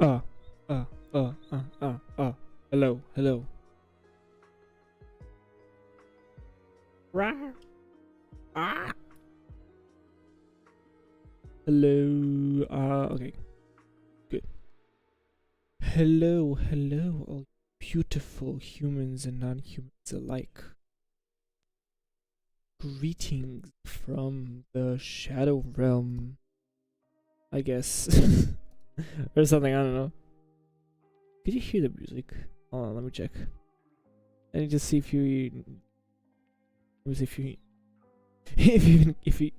Uh, uh, hello, hello. Rah. Ah. Hello. Okay, good. Hello, hello, all beautiful humans and non-humans alike. Greetings from the Shadow Realm, I guess. Or something, I don't know. Could you hear the music? Hold on, let me check. I need to see if you... Let me see if you... if you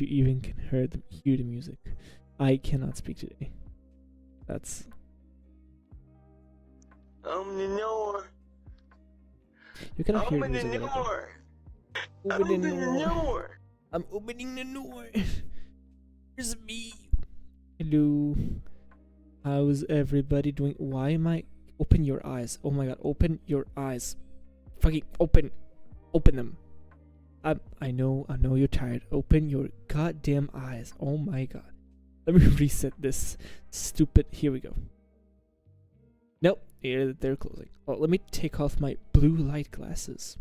even can hear the music. I cannot speak today. That's... No. You cannot hear Open the music. door. Open the Open the door. door. I'm opening the door. Here's me. Hello. How's everybody doing? Why am I... Open your eyes. Oh my god, open your eyes. Fucking open. Open them. I know you're tired. Open your goddamn eyes. Oh my god. Let me reset this stupid... Here we go. Nope. They're closing. Oh, let me take off my blue light glasses.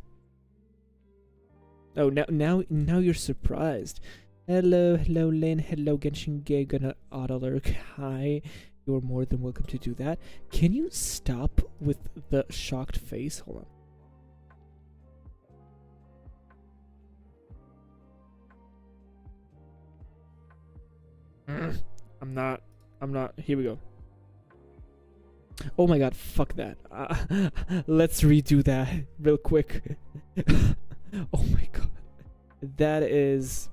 Oh, now you're surprised. Hello, Lynn. Hello, Genshin Gay. Gonna auto lurk. Hi. You're more than welcome to do that. Can you stop with the shocked face? Hold on. I'm not. Here we go. Oh my god, fuck that. Let's redo that real quick. Oh my god. That is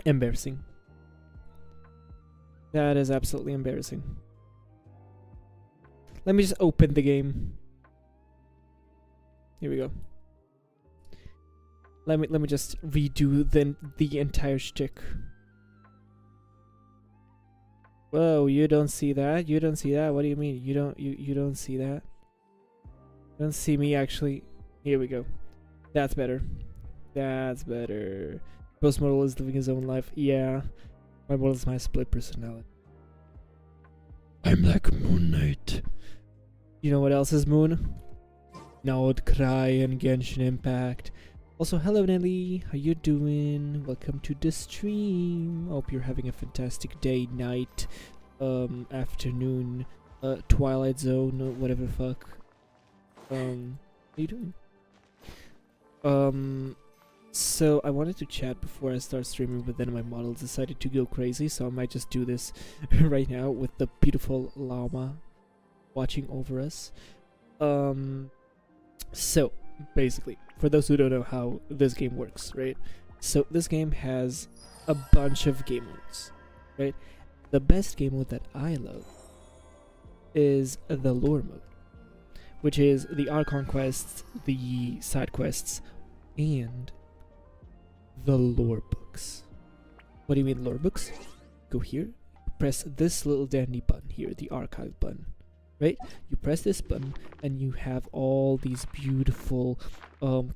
embarrassing. That is absolutely embarrassing. Let me just open the game. Here we go. Let me just redo the entire shtick. Whoa, you don't see that? You don't see that? What do you mean? You don't see that? You don't see me actually. Here we go. That's better. That's better. Post model is living his own life. Yeah. My model is my split personality. I'm like Moon Knight. You know what else is Moon? Node Cry and Genshin Impact. Also, hello Nelly, how you doing? Welcome to the stream. Hope you're having a fantastic day, night, afternoon, Twilight Zone, whatever the fuck. How you doing? So I wanted to chat before I start streaming, but then my model decided to go crazy, so I might just do this right now with the beautiful llama watching over us. So basically, for those who don't know how this game works, right? So this game has a bunch of game modes, right? The best game mode that I love is the lore mode, which is the Archon quests, the side quests, and the lore books. What do you mean lore books? Go here, press this little dandy button here, the archive button, right? You press this button and you have all these beautiful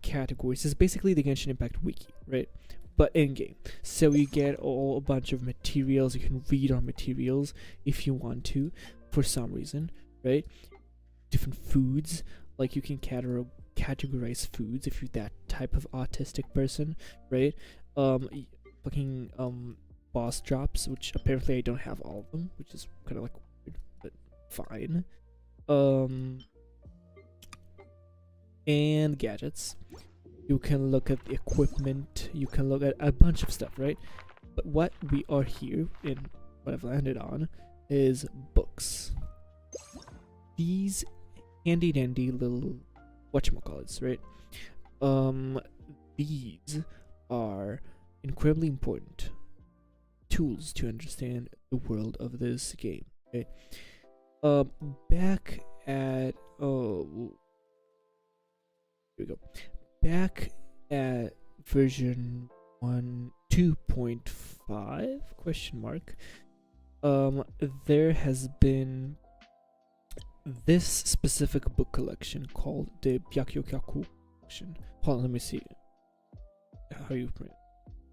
categories. It's basically the Genshin Impact wiki, right? But in-game. So you get a bunch of materials. You can read on materials if you want to, for some reason, right? Different foods, like you can categorize foods if you're that type of autistic person, right? Fucking boss drops, which apparently I don't have all of them, which is kind of like weird, but fine. And gadgets. You can look at the equipment, you can look at a bunch of stuff, right? But what we are here in, what I've landed on, is books. These handy dandy little whatchamacallits, right? These are incredibly important tools to understand the world of this game, right? Back at here we go. Back at version 2.5 question mark, there has been this specific book collection called the Byakyokaku collection. Hold on, let me see how you print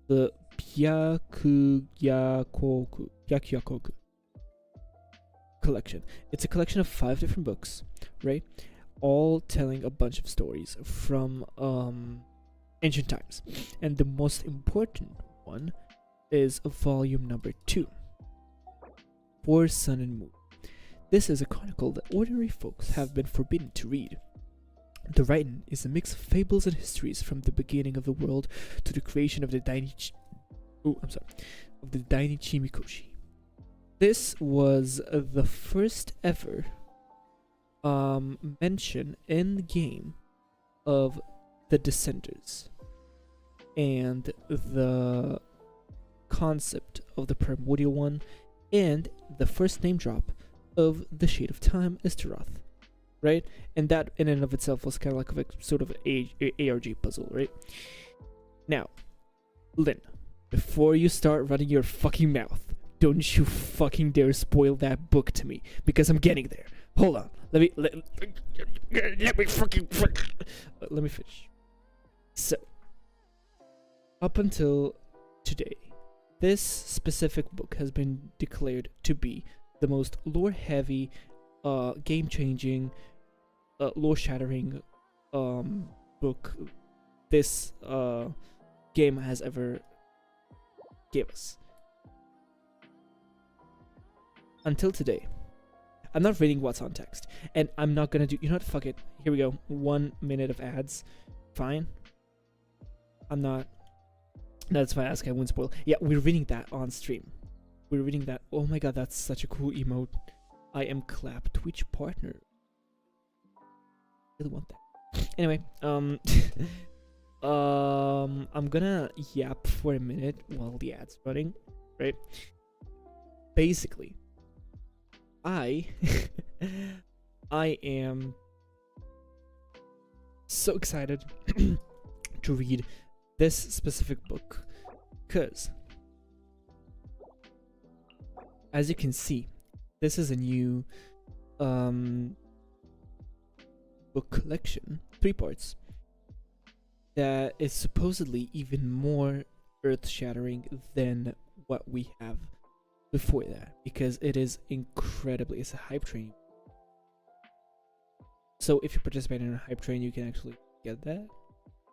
the Byakyokaku. collection. It's a collection of 5 different books, right? All telling a bunch of stories from ancient times. And the most important one is volume number 2, For Sun and Moon. This is a chronicle that ordinary folks have been forbidden to read. The writing is a mix of fables and histories from the beginning of the world to the creation of the Dainichi Mikoshi. This was the first ever mention in the game of the Descenders and the concept of the Primordial One, and the first name drop of the Shade of Time, Istaroth, right? And that in and of itself was kind of like a sort of ARG puzzle, right? Now, Lynn, before you start running your fucking mouth, don't you fucking dare spoil that book to me, because I'm getting there. Hold on, let me finish. So, up until today, this specific book has been declared to be the most lore-heavy, game-changing, lore-shattering book this game has ever gave us. Until today. I'm not reading what's on text, and I'm not gonna do. You know what? Fuck it. Here we go. 1 minute of ads. Fine. I'm not. That's why I ask. I won't spoil. Yeah, we're reading that on stream. We're reading that. Oh my god, that's such a cool emote. I am clap Twitch partner. Really want that. Anyway, I'm gonna yap for a minute while the ad's running, right? Basically, I am so excited to read this specific book, because as you can see, this is a new book collection, 3 parts, that is supposedly even more earth-shattering than what we have before that, because it is incredibly, it's a hype train. So if you participate in a hype train, you can actually get that.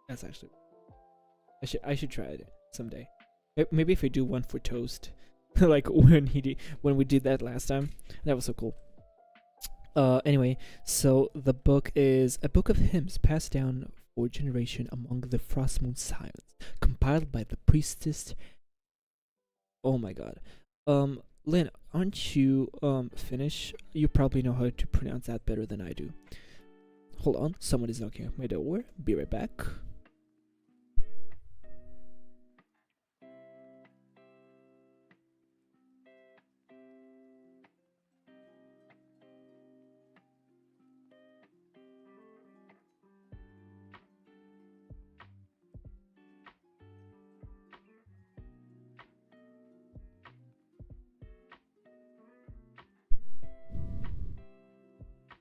That's actually, I should try it someday. Maybe if I do one for Toast, like when we did that last time, that was so cool. Anyway, so the book is a book of hymns passed down for generation among the Frostmoon Silence, compiled by the priestess. Oh my god. Lynn, aren't you Finnish? You probably know how to pronounce that better than I do. Hold on, someone is knocking at my door. Be right back.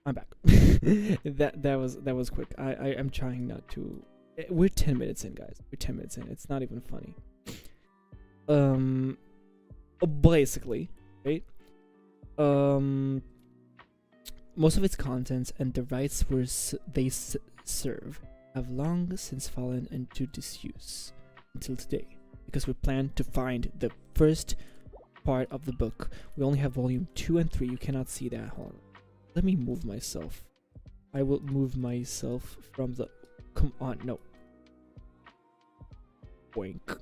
I'm back. that was quick. I'm trying not to. We're 10 minutes in, guys. We're 10 minutes in. It's not even funny. Basically, right? Most of its contents and the rights they serve have long since fallen into disuse until today, because we plan to find the first part of the book. We only have volume 2 and 3. You cannot see that. Hold on. Let me move myself. I will move myself from the. Come on, no. Boink.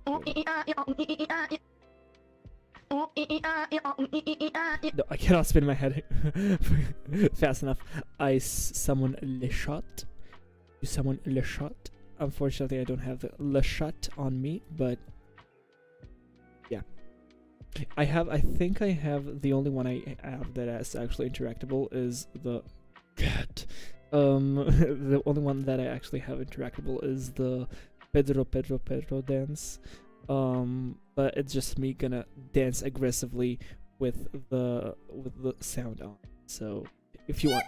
No, I cannot spin my head fast enough. I summon Le Shot. You summon Le Shot. Unfortunately, I don't have the Le Shot on me, but yeah. I think I have the only one I have that is actually interactable is the cat. The only one that I actually have interactable is the Pedro dance. But it's just me gonna dance aggressively with the sound on. So if you want,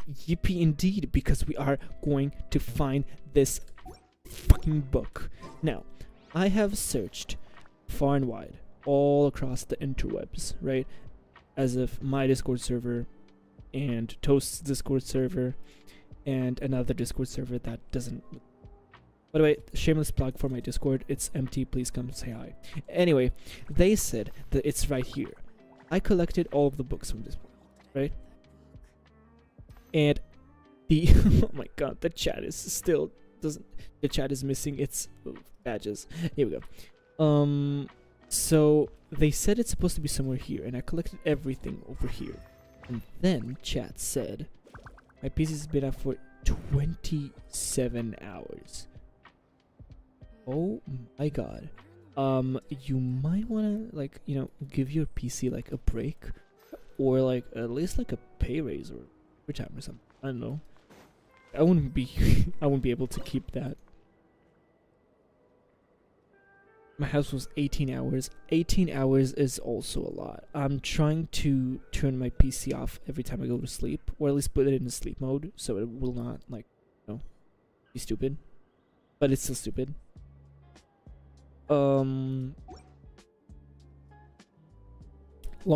yippee indeed, because we are going to find this fucking book. Now, I have searched far and wide, all across the interwebs, right? as if my Discord server and Toast's Discord server and another Discord server that doesn't. By the way, shameless plug for my Discord. It's empty. Please come say hi. Anyway, they said that it's right here. I collected all of the books from this book, right? And the oh my god, the chat is still doesn't. The chat is missing its badges. Here we go. So they said it's supposed to be somewhere here, and I collected everything over here. And then chat said my PC's been up for 27 hours. Oh my god. You might wanna, like, you know, give your PC like a break, or like at least like a pay raise or overtime or something. I don't know. I wouldn't be I wouldn't be able to keep that. My house was 18 hours. 18 hours is also a lot. I'm trying to turn my PC off every time I go to sleep, or at least put it in sleep mode so it will not, like, you know, be stupid. But it's still stupid. Long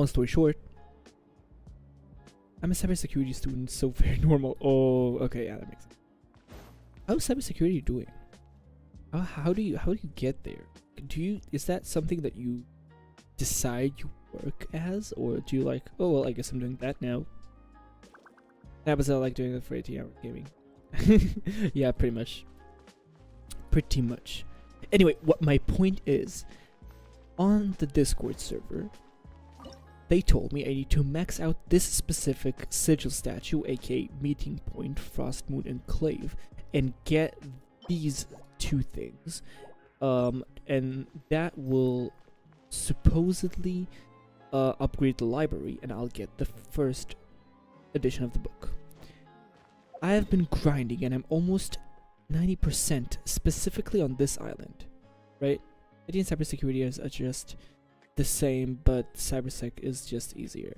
story short, I'm a cybersecurity student, so very normal. Oh, okay, yeah, that makes sense. How's cybersecurity doing? How do you get there? Is that something that you decide you work as, or do you like, oh well, I guess I'm doing that now? Yeah, but I like doing it for 18-hour gaming. Yeah, pretty much. Pretty much. Anyway, what my point is, on the Discord server, they told me I need to max out this specific sigil statue, aka meeting point, Frost Moon Enclave, and get these two things. And that will supposedly upgrade the library, and I'll get the first edition of the book. I have been grinding, and I'm almost 90% specifically on this island, right? I think cybersecurity is just the same, but cybersec is just easier.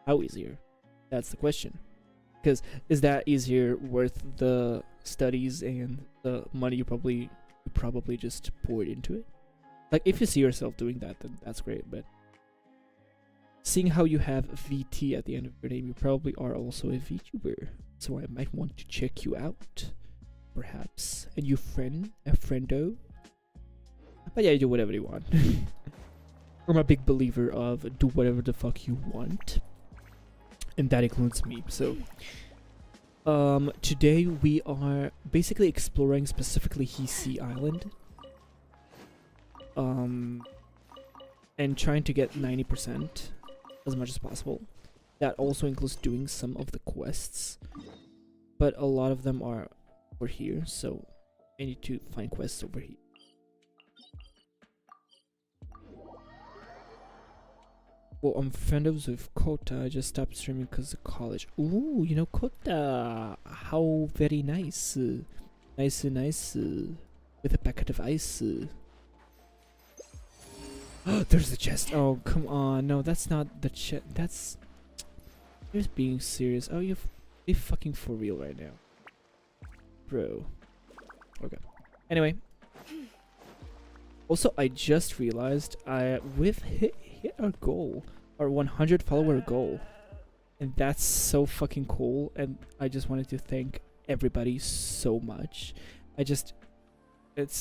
How easier? That's the question. Because is that easier worth the studies and the money you probably just poured into it? Like, if you see yourself doing that, then that's great, but seeing how you have VT at the end of your name, you probably are also a VTuber, so I might want to check you out, perhaps. And you a friendo. But yeah, you do whatever you want. I'm a big believer of do whatever the fuck you want, and that includes me. So today we are basically exploring specifically Hisi Island, and trying to get 90% as much as possible. That also includes doing some of the quests, but a lot of them are over here, so I need to find quests over here. Well, I'm friends with Kota. I just stopped streaming because of college. Ooh, you know Kota. How very nice. Nice. With a packet of ice. There's the chest. Oh, come on. No, that's not the chest. That's... You're just being serious. Oh, you're fucking for real right now. Bro. Okay. Anyway. Also, I just realized we've hit our goal, our 100 follower goal, and that's so fucking cool. And I just wanted to thank everybody so much. It's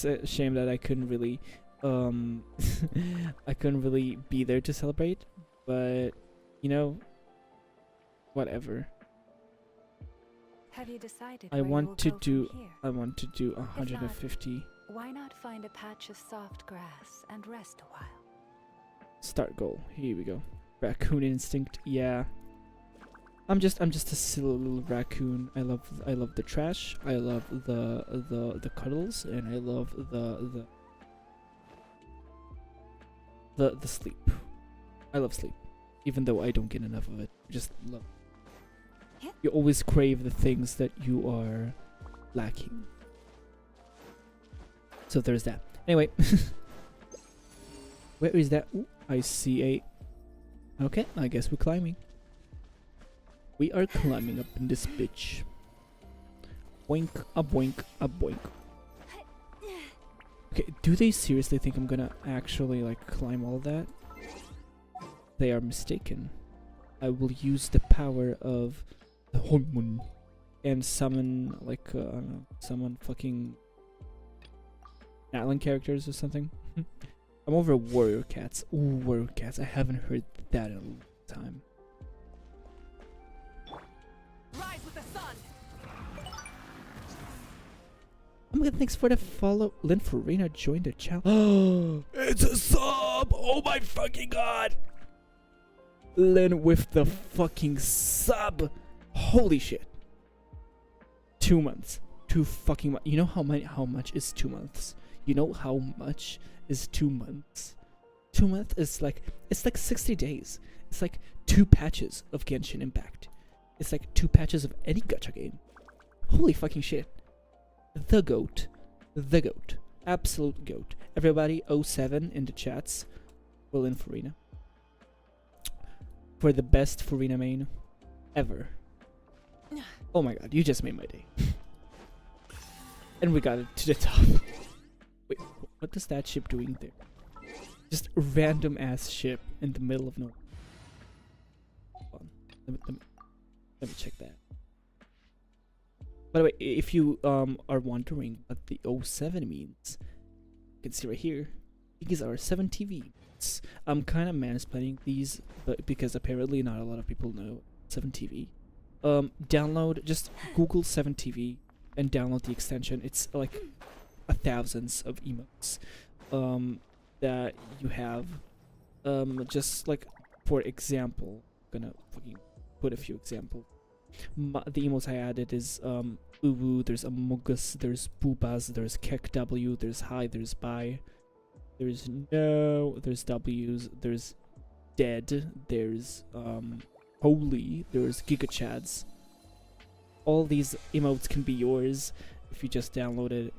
a shame that I couldn't really I couldn't really be there to celebrate, but you know, whatever. Have you decided I want to do 150. Why not find a patch of soft grass and rest a while? Start goal. Here we go. Raccoon instinct. Yeah. I'm just a silly little raccoon. I love the trash. I love the cuddles, and I love the sleep. I love sleep, even though I don't get enough of it. I just love it. You always crave the things that you are lacking. So there's that. Anyway. Where is that? Ooh, I see a... Okay, I guess we're climbing. We are climbing up in this bitch. Boink, a boink, a boink. Okay, do they seriously think I'm gonna actually, like, climb all of that? They are mistaken. I will use the power of the hormone and summon like I don't know, summon fucking Alan characters or something. I'm over warrior cats. Ooh, warrior cats. I haven't heard that in a long time. Rise with the sun. Oh my god, thanks for the follow. Lynn Farina joined the channel. Oh, it's a sub! Oh my fucking god! Lynn with the fucking sub! Holy shit. 2 months. 2 fucking months. You know how much is 2 months? You know how much is 2 months? 2 months is like, it's like 60 days. It's like 2 patches of Genshin Impact. It's like 2 patches of any gacha game. Holy fucking shit. The goat. The goat. Absolute goat. Everybody 07 in the chats. Will in Farina. For the best Farina main ever. Oh my god, you just made my day. And we got it to the top. Wait, what is that ship doing there? Just a random ass ship in the middle of nowhere. Hold on. Let me check that. By the way, if you are wondering what the 07 means, you can see right here. These are 7 TV. I'm kind of mansplaining these, but because apparently not a lot of people know 7 TV. Download, just Google 7 TV and download the extension. It's like thousands of emotes that you have. Just like for example, gonna fucking put a few examples. The emotes I added is Uwu, there's Amogus, there's Boobas, there's Kek W, there's Hi, there's Bye, there's No, there's W's, there's Dead, there's Holy, there's Gigachads. All these emotes can be yours if you just download it.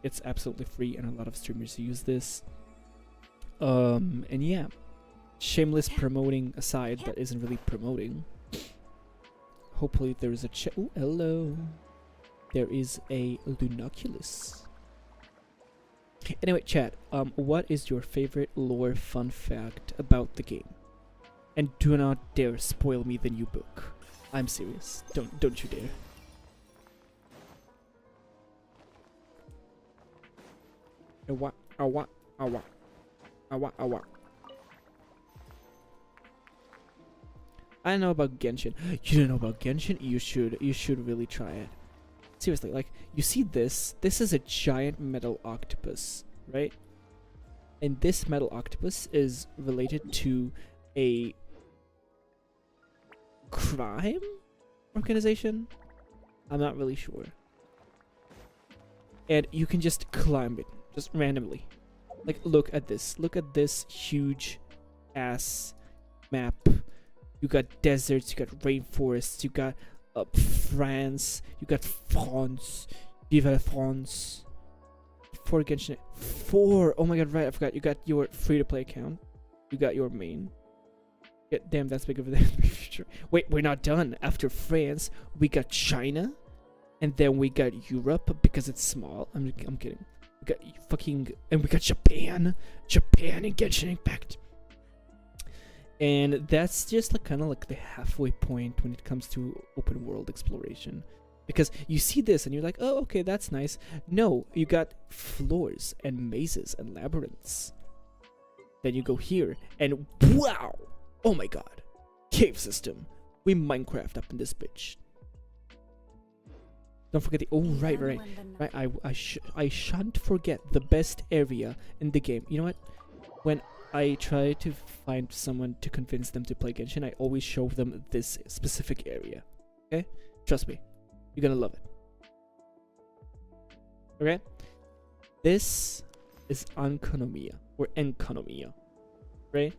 It's absolutely free, and a lot of streamers use this. And yeah, shameless promoting aside, that isn't really promoting. Hopefully there is a oh, hello. There is a Lunoculus. Anyway, chat, what is your favorite lore fun fact about the game? And do not dare spoil me the new book. I'm serious. Don't you dare. Awa, awa, awa. Awa, awa. I don't know about Genshin. You don't know about Genshin? You should really try it. Seriously, like, you see this? This is a giant metal octopus, right? And this metal octopus is related to a crime organization? I'm not really sure. And you can just climb it, just randomly. Like, look at this. Look at this huge ass map. You got deserts, you got rainforests, you got France, you got France, Vive la France. 4 Genshin. 4! Oh my god, right, I forgot. You got your free-to-play account. You got your main. Yeah, damn, that's big of a future. Wait, we're not done. After France, we got China. And then we got Europe because it's small. I'm kidding. We got fucking... And we got Japan. Japan and Genshin Impact. And that's just like kind of like the halfway point when it comes to open world exploration. Because you see this and you're like, oh, okay, that's nice. No, you got floors and mazes and labyrinths. Then you go here and wow! Oh my god. Cave system. We Minecraft up in this bitch. Don't forget the... Oh, right. I shan't forget the best area in the game. You know what? When I try to find someone to convince them to play Genshin, I always show them this specific area. Okay? Trust me. You're gonna love it. Okay? This is Ankonomia. Or Enkonomia. Right?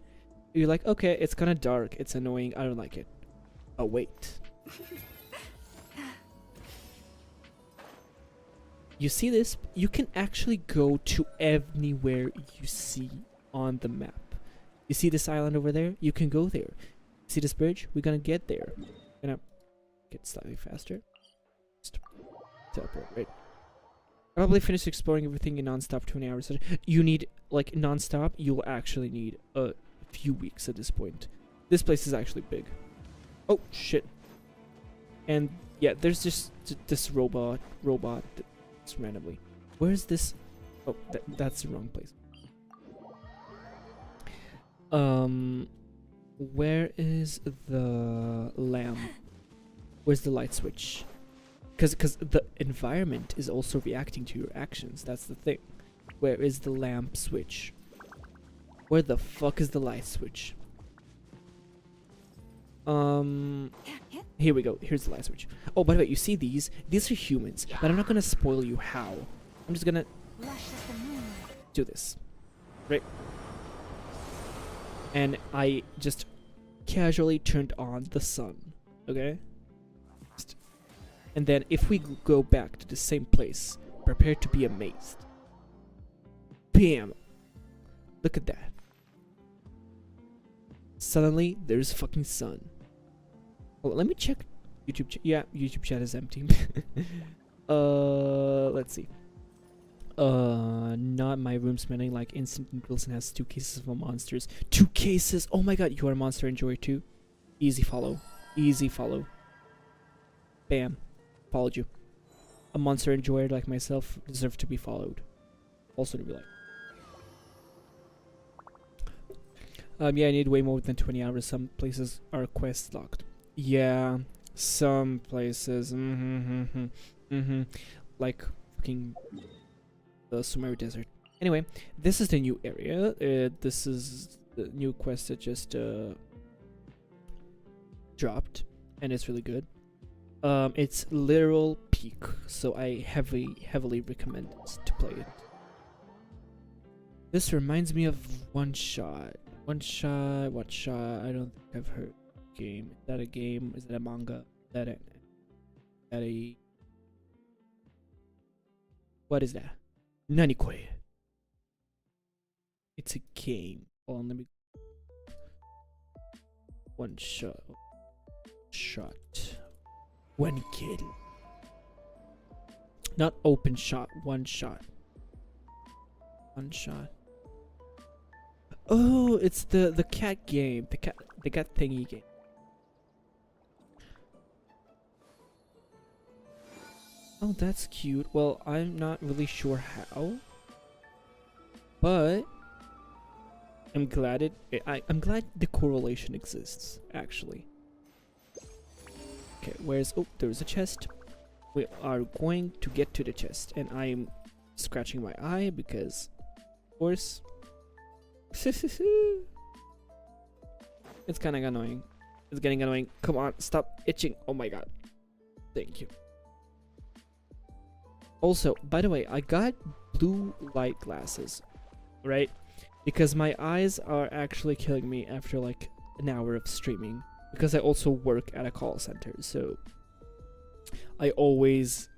You're like, okay, it's kinda dark. It's annoying. I don't like it. Oh, wait. You see this? You can actually go to anywhere you see on the map. You see this island over there? You can go there. See this bridge? We're gonna get there. Gonna get slightly faster. Just teleport, right? Probably finish exploring everything in non-stop 20 hours. You need, like, non-stop, you'll actually need a few weeks at this point. This place is actually big. Oh shit. And yeah, there's just this robot that's randomly. Where's this? Oh, that's the wrong place. Where is the lamp? Where's the light switch? Because the environment is also reacting to your actions. That's the thing. Where is the lamp switch? Where the fuck is the light switch? Here we go. Here's the light switch. Oh, by the way, you see these? These are humans, but I'm not gonna spoil you how. I'm just gonna do this, right? And I just casually turned on the sun, okay? And then if we go back to the same place, prepare to be amazed. Bam! Look at that. Suddenly, there's fucking sun. Well, let me check YouTube. Yeah, YouTube chat is empty. Let's see. Not my room smelling like instant noodles and has 2 cases of monsters. 2 cases! Oh my god, you are a monster enjoyer too. Easy follow. Easy follow. Bam. Followed you. A monster enjoyer like myself deserves to be followed. Also to be like. Yeah, I need way more than 20 hours. Some places are quest locked. Yeah, some places. Like fucking the Sumeru Desert. Anyway, this is the new area. This is the new quest that just dropped, and it's really good. It's literal peak, so I heavily recommend to play it. This reminds me of One Shot. One Shot. I don't think I've heard the game. Is that a game? Is that a manga? Is that a what is that? Nani kore? It's a game. Hold on, let me. One shot. One kill. Not open shot. One shot. One shot. Oh, it's the cat game. The cat thingy game. Oh, that's cute. Well, I'm not really sure how, but I'm glad I'm glad the correlation exists, actually. Okay, oh, there's a chest. We are going to get to the chest, and I'm scratching my eye because, of course, it's kind of annoying. It's getting annoying. Come on, stop itching. Oh my god. Thank you. Also, by the way, I got blue light glasses, right? Because my eyes are actually killing me after like an hour of streaming. Because I also work at a call center, so I always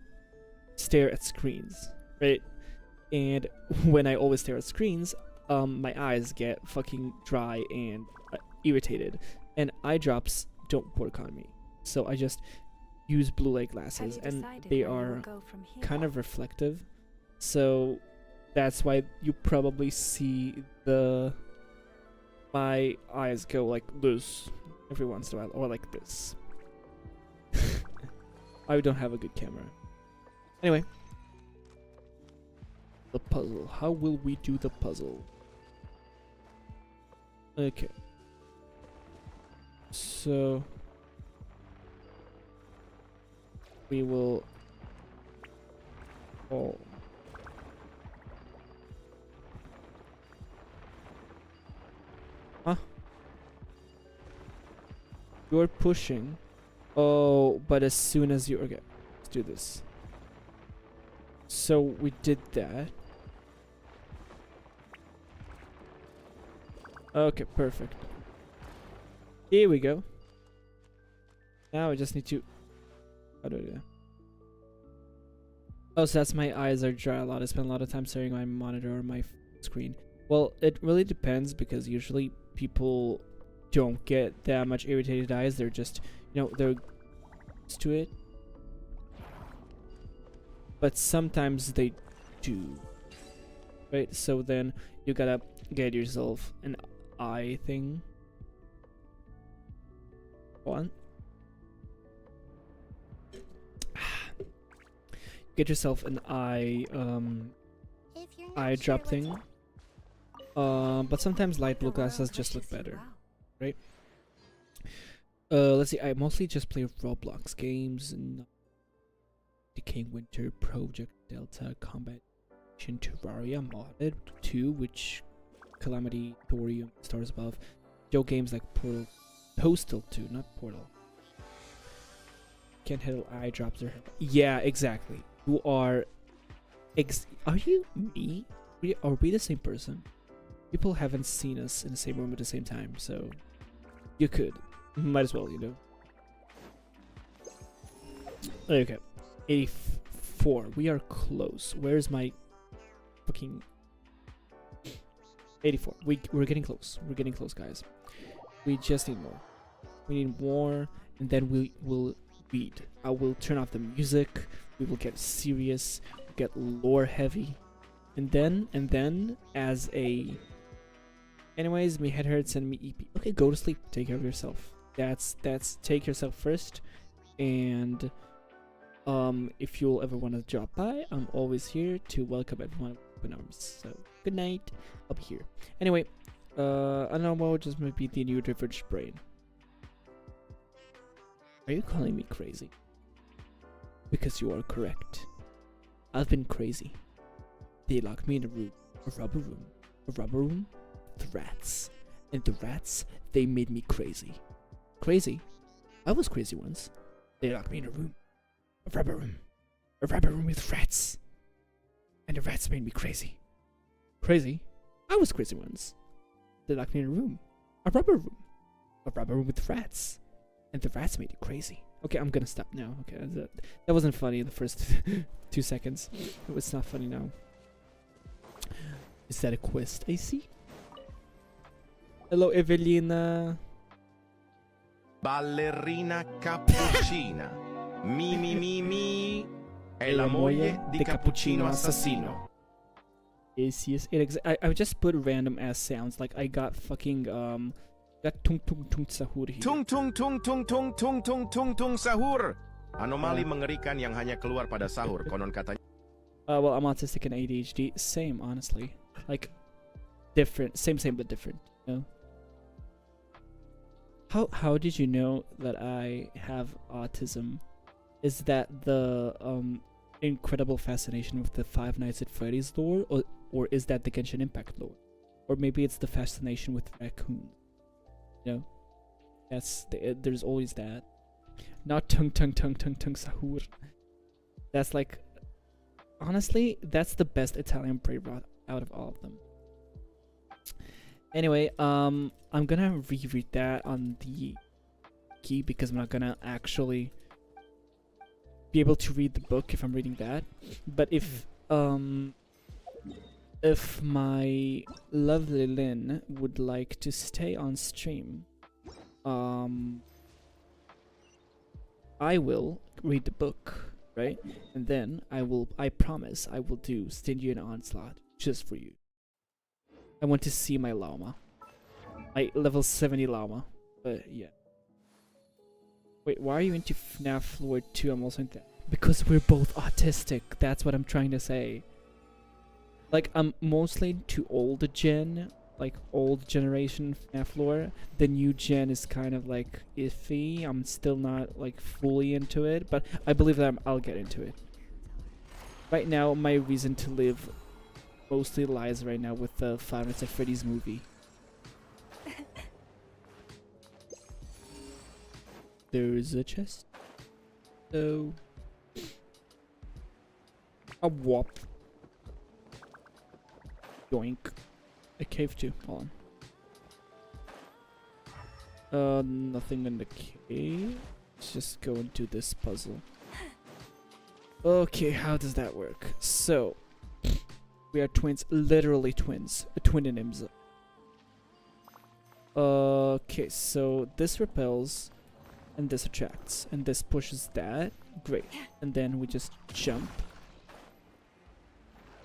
stare at screens, right? And when I always stare at screens, my eyes get fucking dry and irritated, and eye drops don't work on me. So I just use blue light glasses, and they are kind of reflective, so that's why you probably see my eyes go like this every once in a while, or like this. I don't have a good camera. Anyway, the puzzle. How will we do the puzzle? Okay, so we will huh? You're pushing. Oh, but as soon as you okay, let's do this. So we did that. Okay, perfect. Here we go. Now I just need to. How do I do that? Oh, so that's my eyes are dry a lot. I spend a lot of time staring at my monitor or my screen. Well, it really depends, because usually people don't get that much irritated eyes. They're just, they're used to it. But sometimes they do. Right? So then you gotta get yourself an eye thing. One. get yourself an If you're not eye sure drop what's thing. But sometimes light blue the world glasses just look pushes you better. out. Let's see. I mostly just play Roblox games and Decaying Winter, Project Delta, Combat Action, Terraria modded 2, which Calamity, Thorium, Stars Above, Joe games like Portal, Postal 2, not Portal. Can't handle eye drops or yeah, exactly. You are. Are you me? Are we the same person? People haven't seen us in the same room at the same time, so you could. Might as well, you know. Okay. 84. We are close. Where's my fucking 84? We're getting close. We're getting close, guys. We just need more. We need more, and then we will read. I will turn off the music. We will get serious. We'll get lore heavy, and then as a. Anyways, me head hurts and me EP. Okay, go to sleep. Take care of yourself. That's take yourself first, and if you'll ever want to drop by, I'm always here to welcome everyone with open arms. So good night. I'll be here. Anyway, I don't know what just might be the new diverged brain. Are you calling me crazy? Because you are correct. I've been crazy. They locked me in a room, a rubber room, with rats, and the rats, they made me crazy. Crazy? I was crazy once. They locked me in a room, a rubber room with rats, and the rats made me crazy. Crazy? I was crazy once. They locked me in a room, a rubber room with rats, and the rats made you crazy. Okay, I'm gonna stop now. Okay, that wasn't funny in the first 2 seconds. It's not funny now. Is that a quest I see? Hello, Evelina. Ballerina cappuccina. Mi. È la moglie di Cappuccino Assassino. Yes. I just put random ass sounds. Like I got fucking got tung sahur here. Tung sahur. Anomali mengerikan yang hanya keluar pada sahur. Konon katanya. Well, I'm autistic and ADHD. Same, honestly. Like different, same but different. You know. How did you know that I have autism? Is that the incredible fascination with the Five Nights at Freddy's lore, or is that the Genshin Impact lore, or maybe it's the fascination with raccoon? You know, there's always that. Not tung sahur. That's like, honestly, that's the best Italian brain rot out of all of them. Anyway, I'm gonna reread that on the key because I'm not gonna actually be able to read the book if I'm reading that. But if my lovely Lynn would like to stay on stream, I will read the book, right? And then I promise I will do Stygian Onslaught just for you. I want to see my llama. My level 70 llama. But yeah. Wait, why are you into FNAF lore 2? I'm also into that. Because we're both autistic. That's what I'm trying to say. Like, I'm mostly into old gen, like old generation FNAF lore. The new gen is kind of like iffy. I'm still not like fully into it, but I believe that I'll get into it. Right now, my reason to live mostly lies right now with the Five Nights at Freddy's movie. There's a chest. So a whop. Yoink. A cave too. Hold on. Nothing in the cave. Let's just go and do this puzzle. Okay, how does that work? So we are twins, literally twins. Twinonyms. Okay, so this repels, and this attracts, and this pushes that. Great. And then we just jump.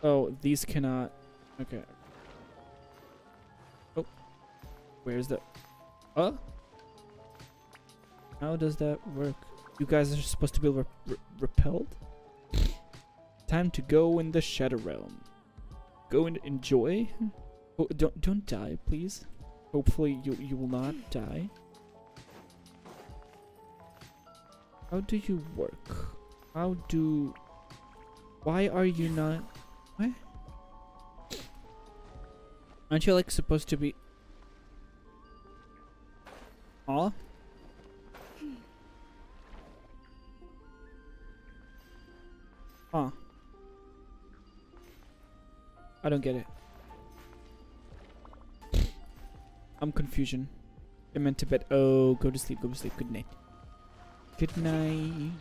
Oh, these cannot. Okay. Oh. Where's the. How does that work? You guys are supposed to be repelled? Time to go in the Shadow Realm. Go and enjoy. Oh, don't die, please. Hopefully you will not die. How do you work? Why are you not? What? Aren't you like supposed to be? Huh? Huh. I don't get it. I'm confusion. I meant to bed. Oh, go to sleep. Go to sleep. Good night. Good night.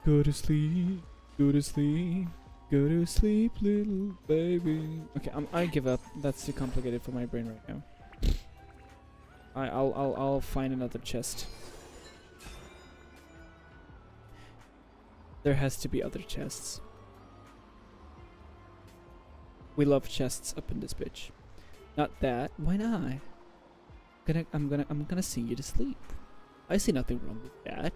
Go to sleep. Go to sleep. Go to sleep, little baby. Okay, I give up. That's too complicated for my brain right now. I'll find another chest. There has to be other chests. We love chests up in this bitch. Not that. Why not? I'm gonna sing you to sleep. I see nothing wrong with that.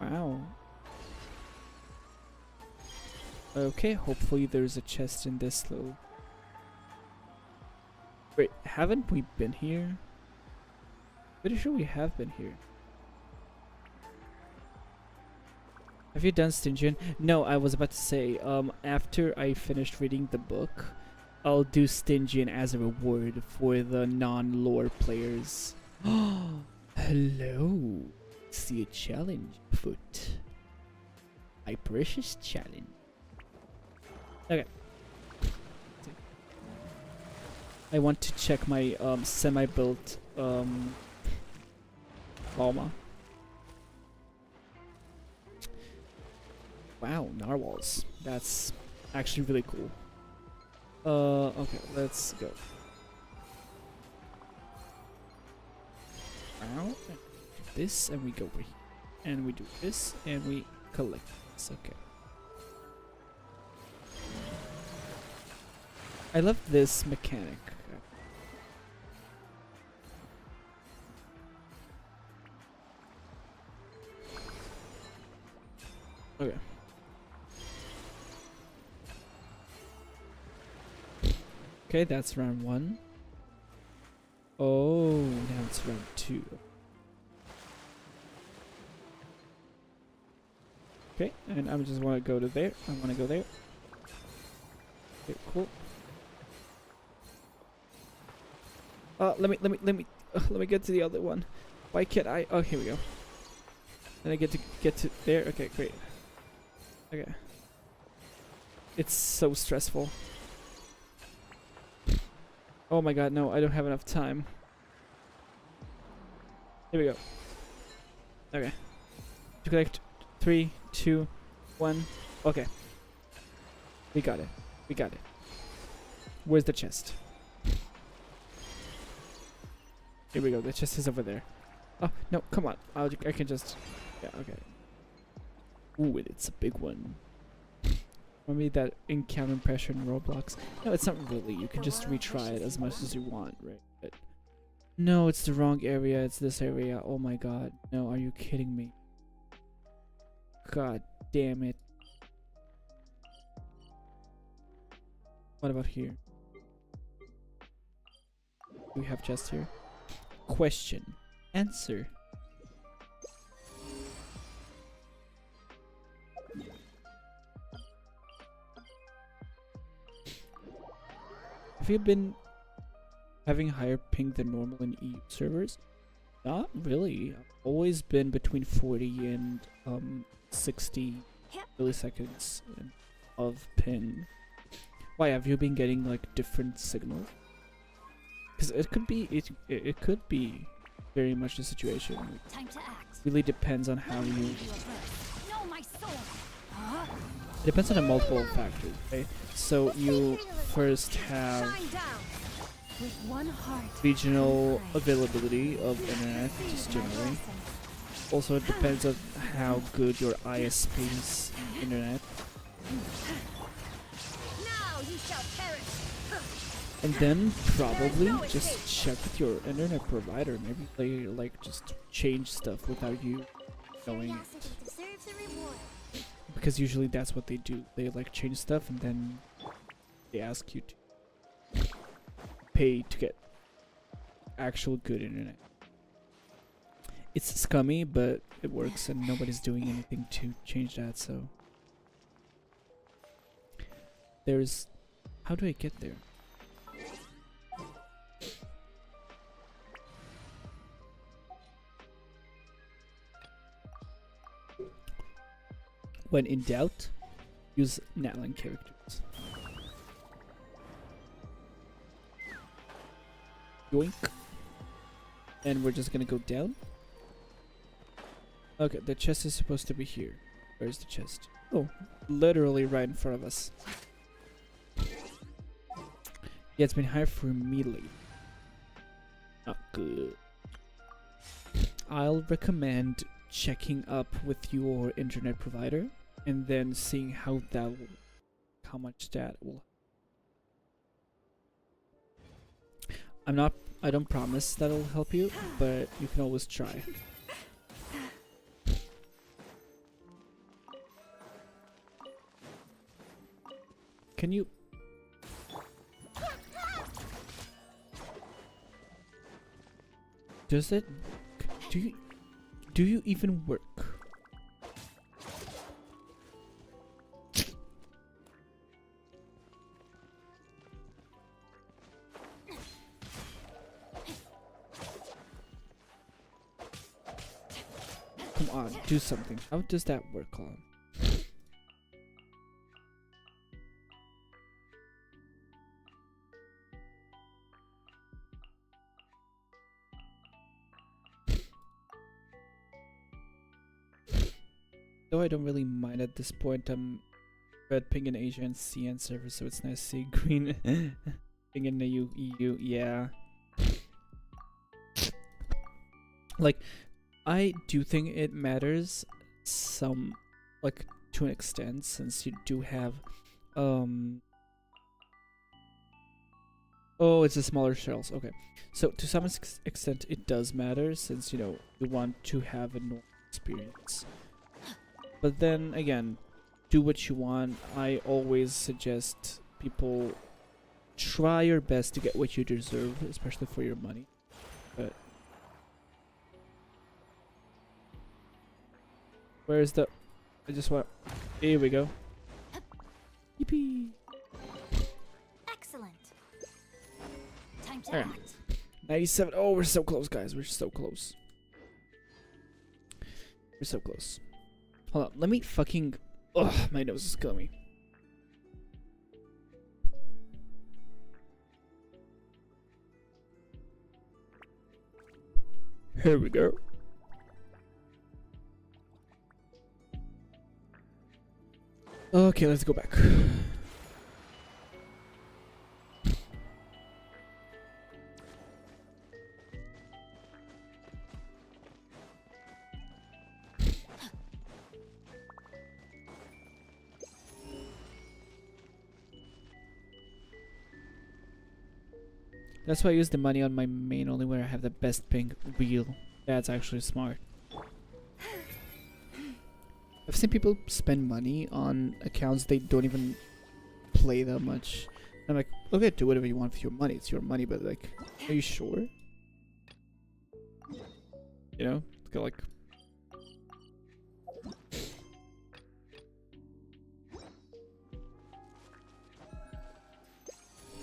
Wow. Okay, hopefully there's a chest in this little. Wait, haven't we been here? Pretty sure we have been here. Have you done Stygian? No, I was about to say, after I finished reading the book, I'll do Stygian as a reward for the non-lore players. Hello. See a challenge afoot. My precious challenge. Okay. I want to check my semi-built llama. Wow, narwhals. That's actually really cool. Okay, let's go. Wow. This and we go over here. And we do this and we collect this. Okay. I love this mechanic. Okay. Okay, that's round 1. Oh, now it's round 2. Okay, and I just want to go to there. I want to go there. Okay, cool. Let me get to the other one. Why can't I? Oh, here we go. And I get to there. Okay, great. Okay. It's so stressful. Oh my god, no, I don't have enough time. Here we go. Okay. To collect 3, 2, 1. Okay. We got it. We got it. Where's the chest? Here we go. The chest is over there. Oh, no, come on. I can just... Yeah, okay. Ooh, it's a big one. Maybe that encounter pressure in Roblox. No, it's not really. You can just retry it as much as you want, right? But no, it's the wrong area. It's this area. Oh my god. No, are you kidding me? God damn it. What about here? Do we have chests here? Question. Answer. Have you been having higher ping than normal in EU servers? Not really. I've always been between 40 and 60 milliseconds of ping. Why, have you been getting like different signals? Because it could be it could be very much the situation. Time to act. Really depends on how you. No, my sword. It depends on a multiple factors, okay? So you first have With one heart. regional availability of internet, just generally. Also, it depends on how good your ISP's internet. Now you shall perish. And then probably just check with your internet provider. Maybe they like just change stuff without you knowing it. Because usually that's what they do. They like change stuff and then they ask you to pay to get actual good internet. It's scummy, but it works and nobody's doing anything to change that, so. There's... How do I get there? When in doubt, use Natlan characters. Yoink. And we're just gonna go down. Okay, the chest is supposed to be here. Where's the chest? Oh, literally right in front of us. Yeah, it's been higher for me lately. Not good. I'll recommend checking up with your internet provider and then seeing how much that will. I don't promise that'll help you, but you can always try. Can you? Does it? Do you even work? Come on, do something. How does that work on? Though I don't really mind at this point. I'm red ping in Asia and CN server, so it's nice to see green ping in the EU. Yeah. Like, I do think it matters like to an extent, since you do have oh, it's the smaller shells. Okay, so to some extent it does matter, since you know you want to have a normal experience. But then again, do what you want. I always suggest people try your best to get what you deserve, especially for your money. But where's the? I just want. Here we go. Yippee! Excellent. Time to Alright. act. 97. Oh, we're so close, guys. We're so close. We're so close. Hold on. Let me fucking. Ugh, my nose is killing me. Here we go. Okay, let's go back. That's why I use the money on my main only where I have the best ping wheel. That's actually smart. I've seen people spend money on accounts they don't even play that much. I'm like, okay, do whatever you want with your money. It's your money, but like, are you sure? You know? It's got like...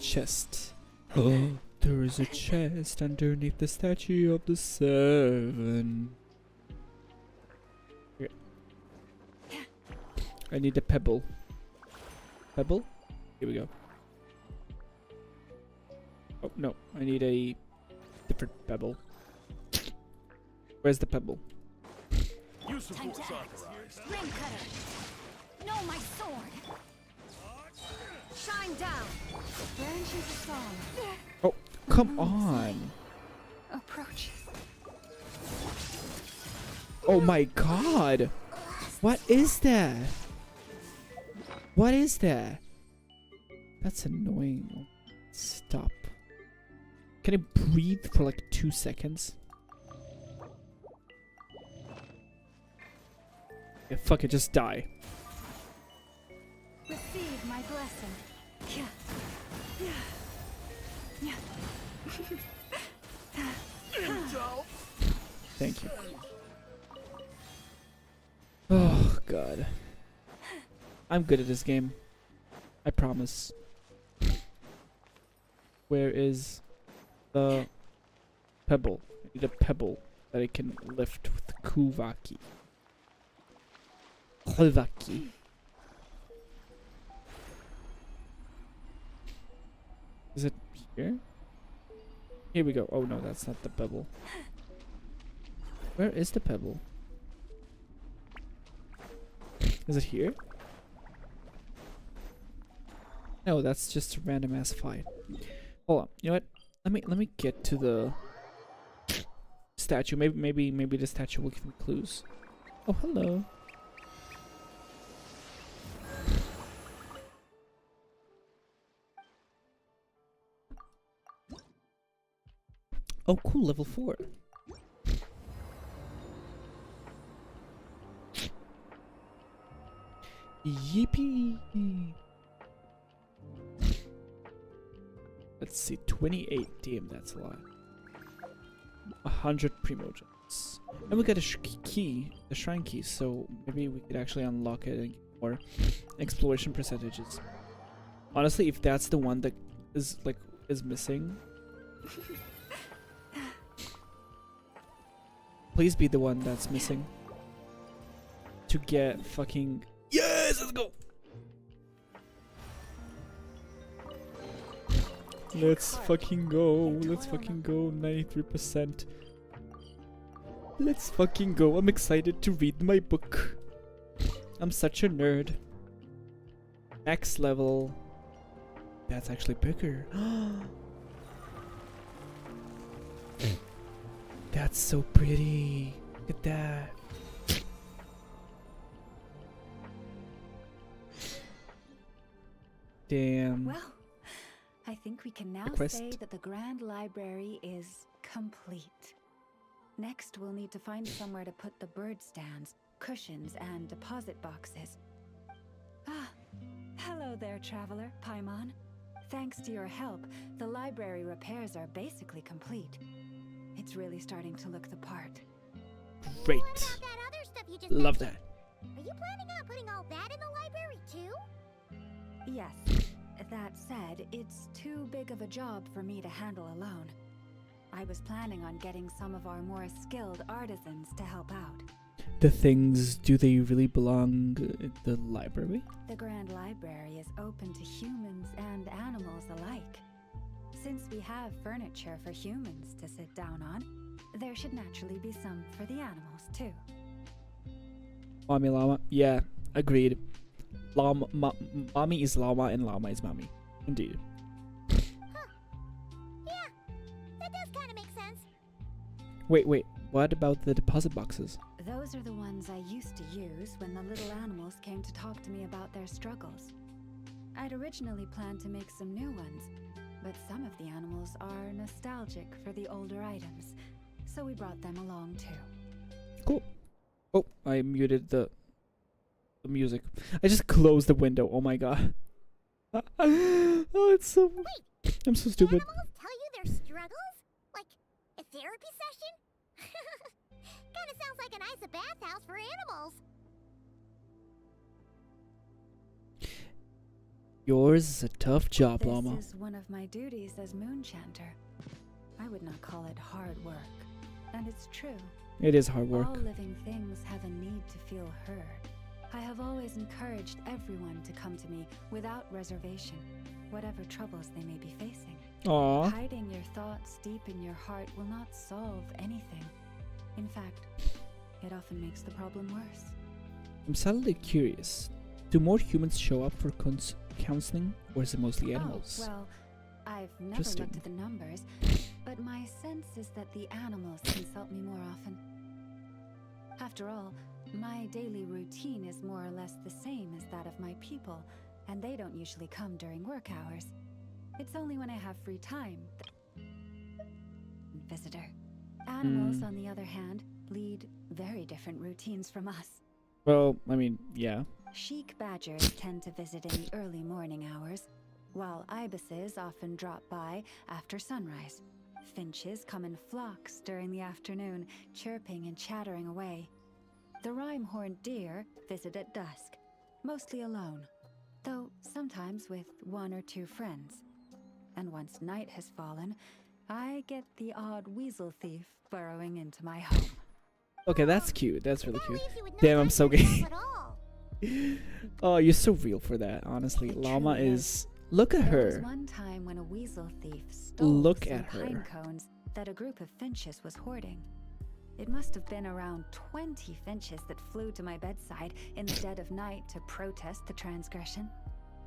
Chest. Oh, there is a chest underneath the statue of the 7. Here. I need a pebble. Pebble? Here we go. Oh, no. I need a different pebble. Where's the pebble? Time to act. Ring cutter. No, my sword. Shine down. Branches of song. Oh, come on. Approaches. Oh my god. What is that? What is that? That's annoying. Stop. Can I breathe for like 2 seconds? Yeah, fuck it, just die. Receive my blessing. Yeah. Yeah. Thank you. Oh god. I'm good at this game. I promise. Where is the pebble? I need a pebble that I can lift with Kuvaki. Kuvaki. Is it here? Here we go. Oh no, that's not the pebble. Where is the pebble? Is it here? No, that's just a random ass fight. Hold on. You know what? Let me get to the statue. Maybe the statue will give me clues. Oh, hello. Oh, cool, level 4. Yippee! Let's see, 28. Damn, that's a lot. 100 Primogems. And we got a key, a shrine key, so maybe we could actually unlock it and get more exploration percentages. Honestly, if that's the one that is missing, please be the one that's missing. To get fucking... Yes! Let's go! Let's fucking go. Let's fucking go. 93%. Let's fucking go. I'm excited to read my book. I'm such a nerd. Next level. That's actually bigger. That's so pretty. Look at that. Damn. Well, I think we can now Request. say that the Grand Library is complete. Next, we'll need to find somewhere to put the bird stands, cushions, and deposit boxes. Ah, hello there, traveler, Paimon. Thanks to your help, the library repairs are basically complete. It's really starting to look the part. Great. What about that other stuff you just Love mentioned? that. Are you planning on putting all that in the library too? Yes. That said, it's too big of a job for me to handle alone. I was planning on getting some of our more skilled artisans to help out. The things, do they really belong in the library? The Grand Library is open to humans and animals alike. Since we have furniture for humans to sit down on, there should naturally be some for the animals too. Mommy llama? Yeah, agreed. Llama, mommy is llama and llama is mommy. Indeed. Yeah, that does kind of make sense. Wait, what about the deposit boxes? Those are the ones I used to use when the little animals came to talk to me about their struggles. I'd originally planned to make some new ones, but some of the animals are nostalgic for the older items, so we brought them along too. Cool. Oh, I muted the music. I just closed the window. Oh my god. Oh, it's so... Wait, I'm so stupid. animals tell you their struggles? Like a therapy session? Kinda sounds like a nice bathhouse for animals. Yours is a tough job, llama. This is one of my duties as Moonchanter. I would not call it hard work, and it's true. It is hard work. All living things have a need to feel heard. I have always encouraged everyone to come to me without reservation, whatever troubles they may be facing. Aww. Hiding your thoughts deep in your heart will not solve anything. In fact, it often makes the problem worse. I'm suddenly curious. Do more humans show up for counseling, or is it mostly Oh, animals? well, I've never Interesting. looked at the numbers, but my sense is that the animals consult me more often. After all, my daily routine is more or less the same as that of my people, and they don't usually come during work hours. It's only when I have free time. Visitor. Animals, on the other hand, lead very different routines from us. Well, I mean, yeah. Sheik badgers tend to visit in the early morning hours, while ibises often drop by after sunrise. Finches come in flocks during the afternoon, chirping and chattering away. The rhyme-horned deer visit at dusk, mostly alone, though sometimes with one or two friends. And once night has fallen, I get the odd weasel thief burrowing into my home. Okay, that's cute. That's really That cute. leaves you with no Damn, I'm time so for yourself gay. at all. Oh, you're so real for that, honestly. It Llama truly is... Look at There was her. one time when a weasel thief stole Look some at her. pine cones that a group of finches was hoarding. It must have been around 20 finches that flew to my bedside in the dead of night to protest the transgression.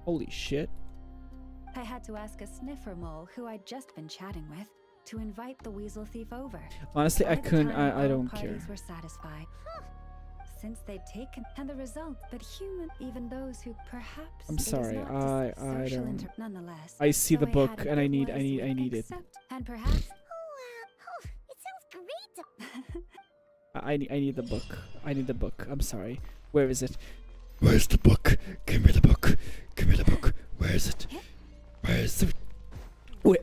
Holy shit. I had to ask a sniffer mole who I'd just been chatting with to invite the weasel thief over. Honestly, I By the couldn't... time I all don't parties care. were satisfied. Since they'd taken, and the result, but human, even those who perhaps I'm it is sorry, not I social don't... nonetheless. I see the So book had a and I bit need wisely it. accept- and perhaps It sounds great. I need the book. I need the book. I'm sorry. Where is it? Where's the book? Give me the book. Give me the book. Where is it? Where is it? Where?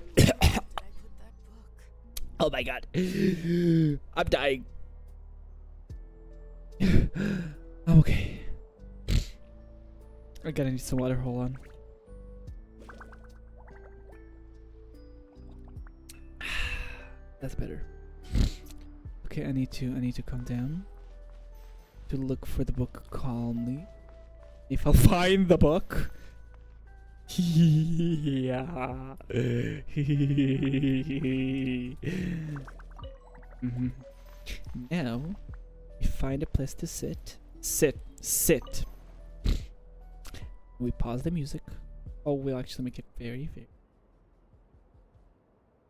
Oh my god. I'm dying. I'm okay. I gotta need some water. Hold on. That's better. Okay, I need to come down to look for the book calmly. If I'll find the book. Yeah. Now, we find a place to sit. Sit. We pause the music. Oh, we'll actually make it very.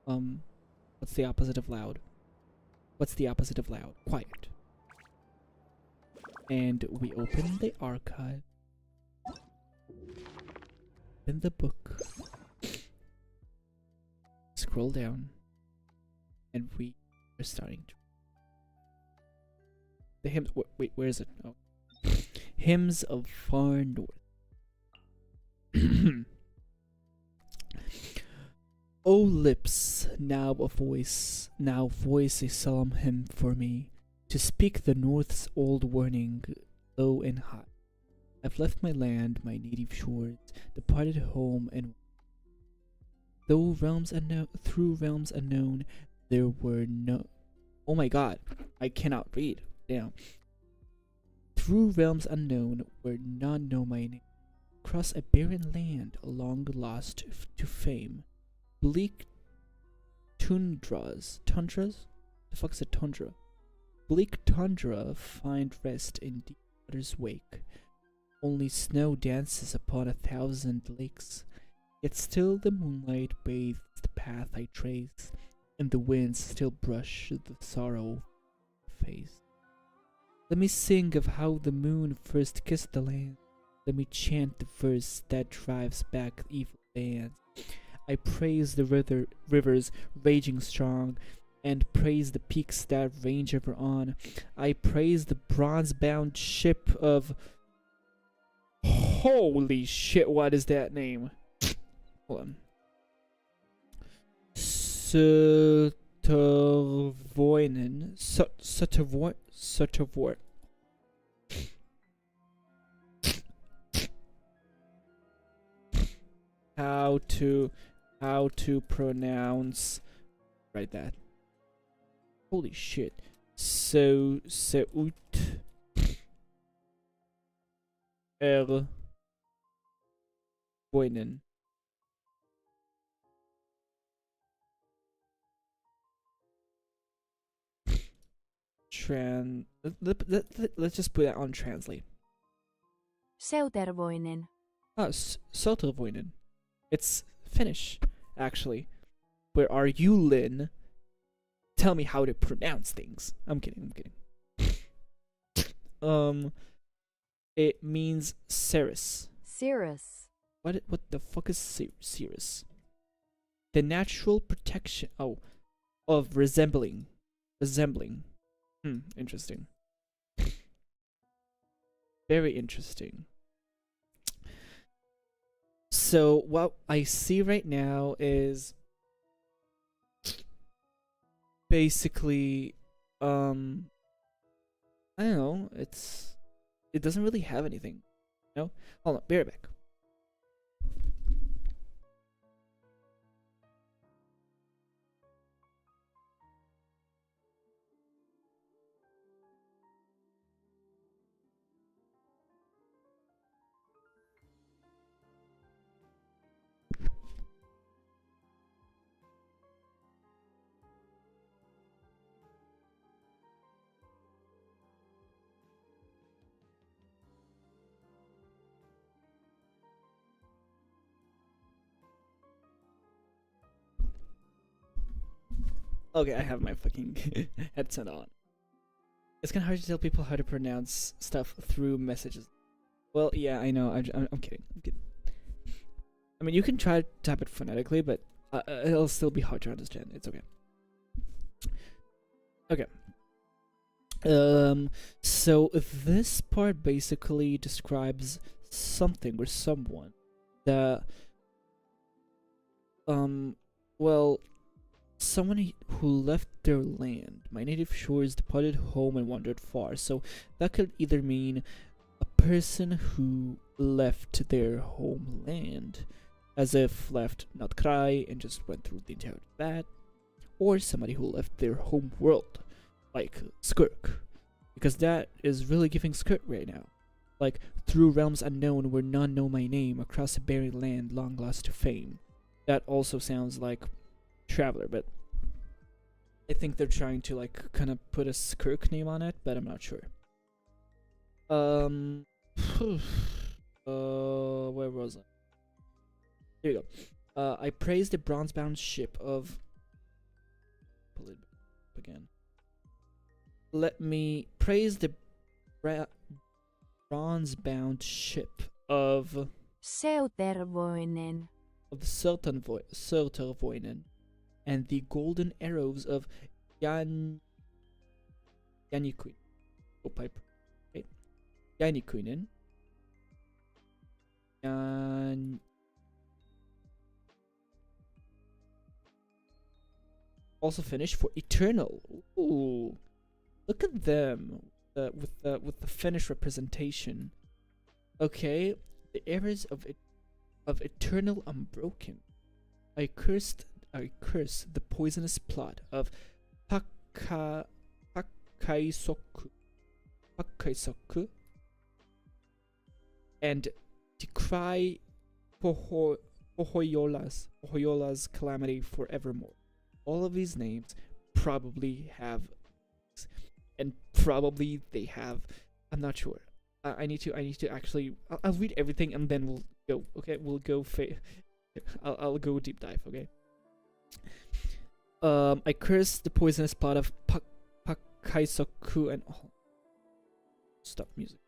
What's the opposite of loud? What's the opposite of loud? Quiet. And we open the archive. Open the book. Scroll down. And we are starting to... The hymns... Wait, where is it? Oh. Hymns of Far North. O lips, now voice a solemn hymn for me, to speak the North's old warning, low and high. I've left my land, my native shores, departed home, and through realms unknown, there were no... Oh my god, I cannot read. Damn. Through realms unknown, where none know my name, across a barren land, long lost to fame. Bleak tundras? The fuck is a tundra? Bleak tundra find rest in deep water's wake. Only snow dances upon 1,000 lakes. Yet still the moonlight bathes the path I trace, and the winds still brush the sorrow face. Let me sing of how the moon first kissed the land. Let me chant the verse that drives back evil bands. I praise the rivers raging strong, and praise the peaks that range ever on. I praise the bronze-bound ship of... Holy shit, what is that name? Hold on. Sutervoinen. Sutervort. How to pronounce... Write that. Holy shit. Seut Voinen. Let's just put that on translate. Seutervoinen. Sotervoinen. It's Finnish, actually. Where are you, Lynn? Tell me how to pronounce things. I'm kidding. It means Cirrus. Cirrus. What the fuck is Cirrus? the natural protection of resembling. Interesting. Very interesting. So what I see right now is basically I don't know, it doesn't really have anything. No? Hold on, be right back. Okay, I have my fucking headset on. It's kind of hard to tell people how to pronounce stuff through messages. Well, yeah, I know. I'm kidding. I'm kidding. I mean, you can try to type it phonetically, but it'll still be hard to understand. It's okay. Okay. So this part basically describes something or someone that, well, someone who left their land, my native shores, departed home and wandered far. So that could either mean a person who left their homeland, as if left not cry and just went through the entire that, or somebody who left their home world, like Skirk, because that is really giving Skirk right now. Like, through realms unknown where none know my name, across a barren land long lost to fame. That also sounds like Traveler, but I think they're trying to like kind of put a Skirk name on it, but I'm not sure. Where was I? Here you go. I praise the bronze-bound ship of. Pull it again. Let me praise the bronze-bound ship of Södervoinen. the Södervoinen, and the golden arrows of Janikuin. Hope I right. Janikuinen. Also finished for Eternal. Ooh, look at them with the Finnish representation. Okay, the errors of Eternal Unbroken. I curse the poisonous plot of Pakaisoku, and decry Pohojola's calamity forevermore. All of these names probably have, and probably they have. I'm not sure. I need to actually. I'll read everything and then we'll go. Okay, we'll go. I'll go deep dive. Okay. I curse the poisonous plot of Pakaisoku and stop music.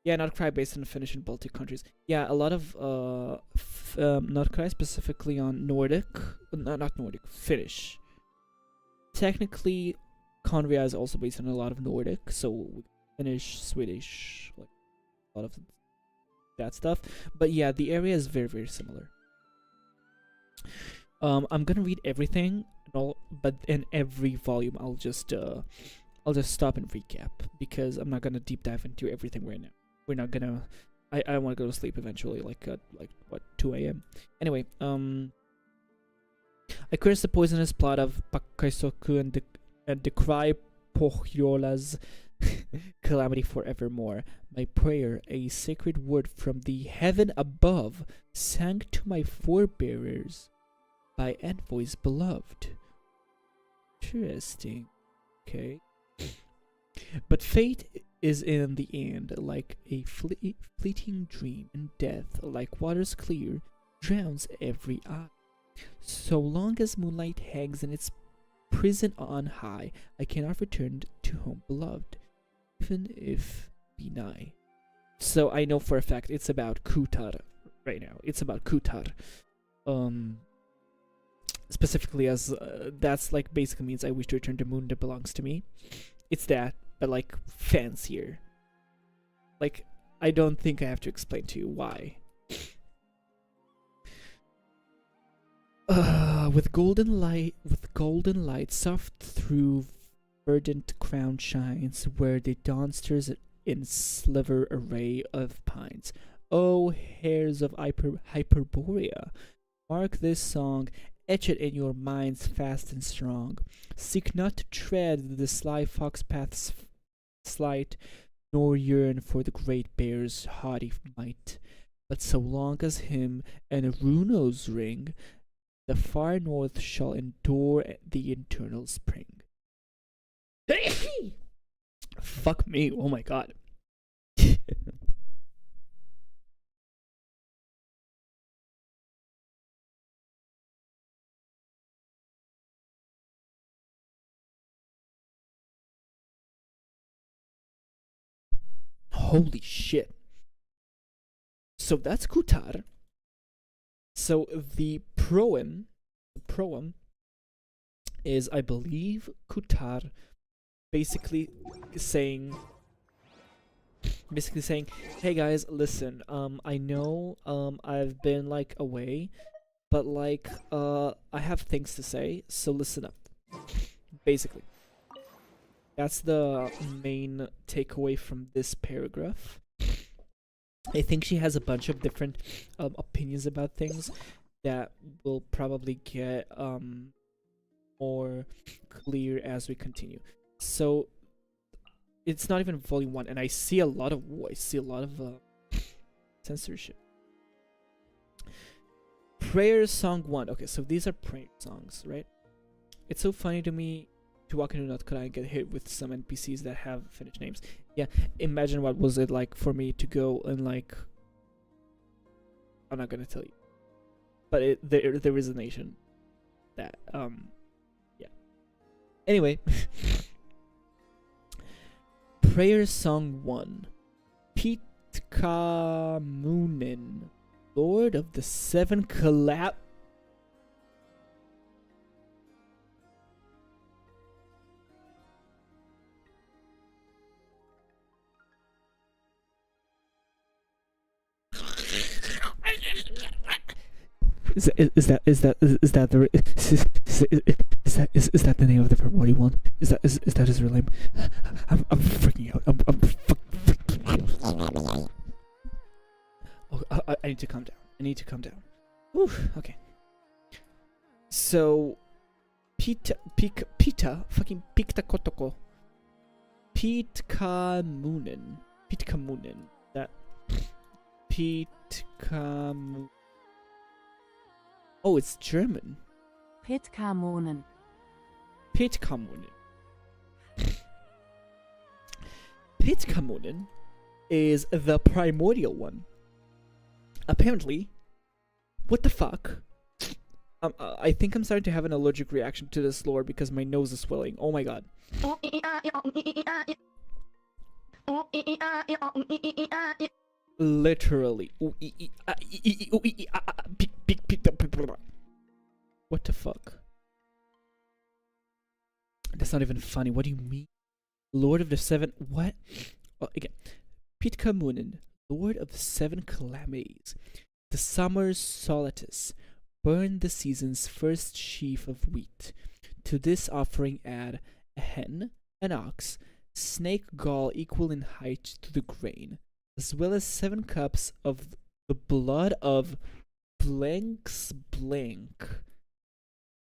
Yeah, not cry based on Finnish and Baltic countries. Yeah, a lot of not cry specifically on Nordic, not Nordic, Finnish. Technically, Conria is also based on a lot of Nordic, so Finnish, Swedish, like a lot of that stuff. But yeah, the area is very, very similar. I'm gonna read everything, but in every volume, I'll just stop and recap because I'm not gonna deep dive into everything right now. We're not gonna. I want to go to sleep eventually, like what 2 a.m. Anyway, I curse the poisonous plot of Pakaisoku and decry Pohjola's calamity forevermore. My prayer, a sacred word from the heaven above, sang to my forebearers by envoys beloved. Interesting. Okay. But fate is in the end like a fleeting dream, and death, like waters clear, drowns every eye. So long as moonlight hangs in its prison on high, I cannot return to home beloved, even if be nigh. So I know for a fact it's about Kutar right now. It's about Kutar. specifically as that's like basically means I wish to return the moon that belongs to me. It's that, but like fancier. Like, I don't think I have to explain to you why. With golden light soft through verdant crown shines, where the dawn stirs in sliver array of pines. Oh, hairs of Hyperborea, mark this song, etch it in your minds fast and strong. Seek not to tread the sly fox path's slight, nor yearn for the great bear's haughty might. But so long as him and Runo's ring, the far north shall endure the eternal spring. Fuck me, oh my god. Holy shit. So that's Kutar. So the proem is, I believe, Kutar basically saying, hey guys, listen, I know I've been like away, but like I have things to say, so listen up. Basically, that's the main takeaway from this paragraph. I think she has a bunch of different opinions about things that will probably get more clear as we continue. So it's not even volume 1, and I see a lot of censorship. Prayer song 1. Okay, so these are prayer songs, right? It's so funny to me to walk into North Korea and get hit with some NPCs that have Finnish names. Yeah, imagine what was it like for me to go and like, I'm not gonna tell you, but there is a nation that yeah. Anyway, prayer song 1. Pitkamunin, Lord of the Seven Collab. Is that the name of the primordial one? Is that his real name? I'm freaking out. Oh, I need to calm down. Oof, okay. So, Pita, fucking Pikta Kotoko. Pitkamunin. That Pitkamunin. Oh, it's German. Pitkamunen. Pitkamunen is the primordial one. Apparently, what the fuck? I think I'm starting to have an allergic reaction to this lore because my nose is swelling. Oh my god. Literally. What the fuck? That's not even funny. What do you mean? Lord of the Seven... What? Oh, again. Pitkamunin, Lord of the Seven Calamities. The summer's solstice. Burn the season's first sheaf of wheat. To this offering add a hen, an ox, snake gall equal in height to the grain, as well as 7 cups of the blood of blank's blank.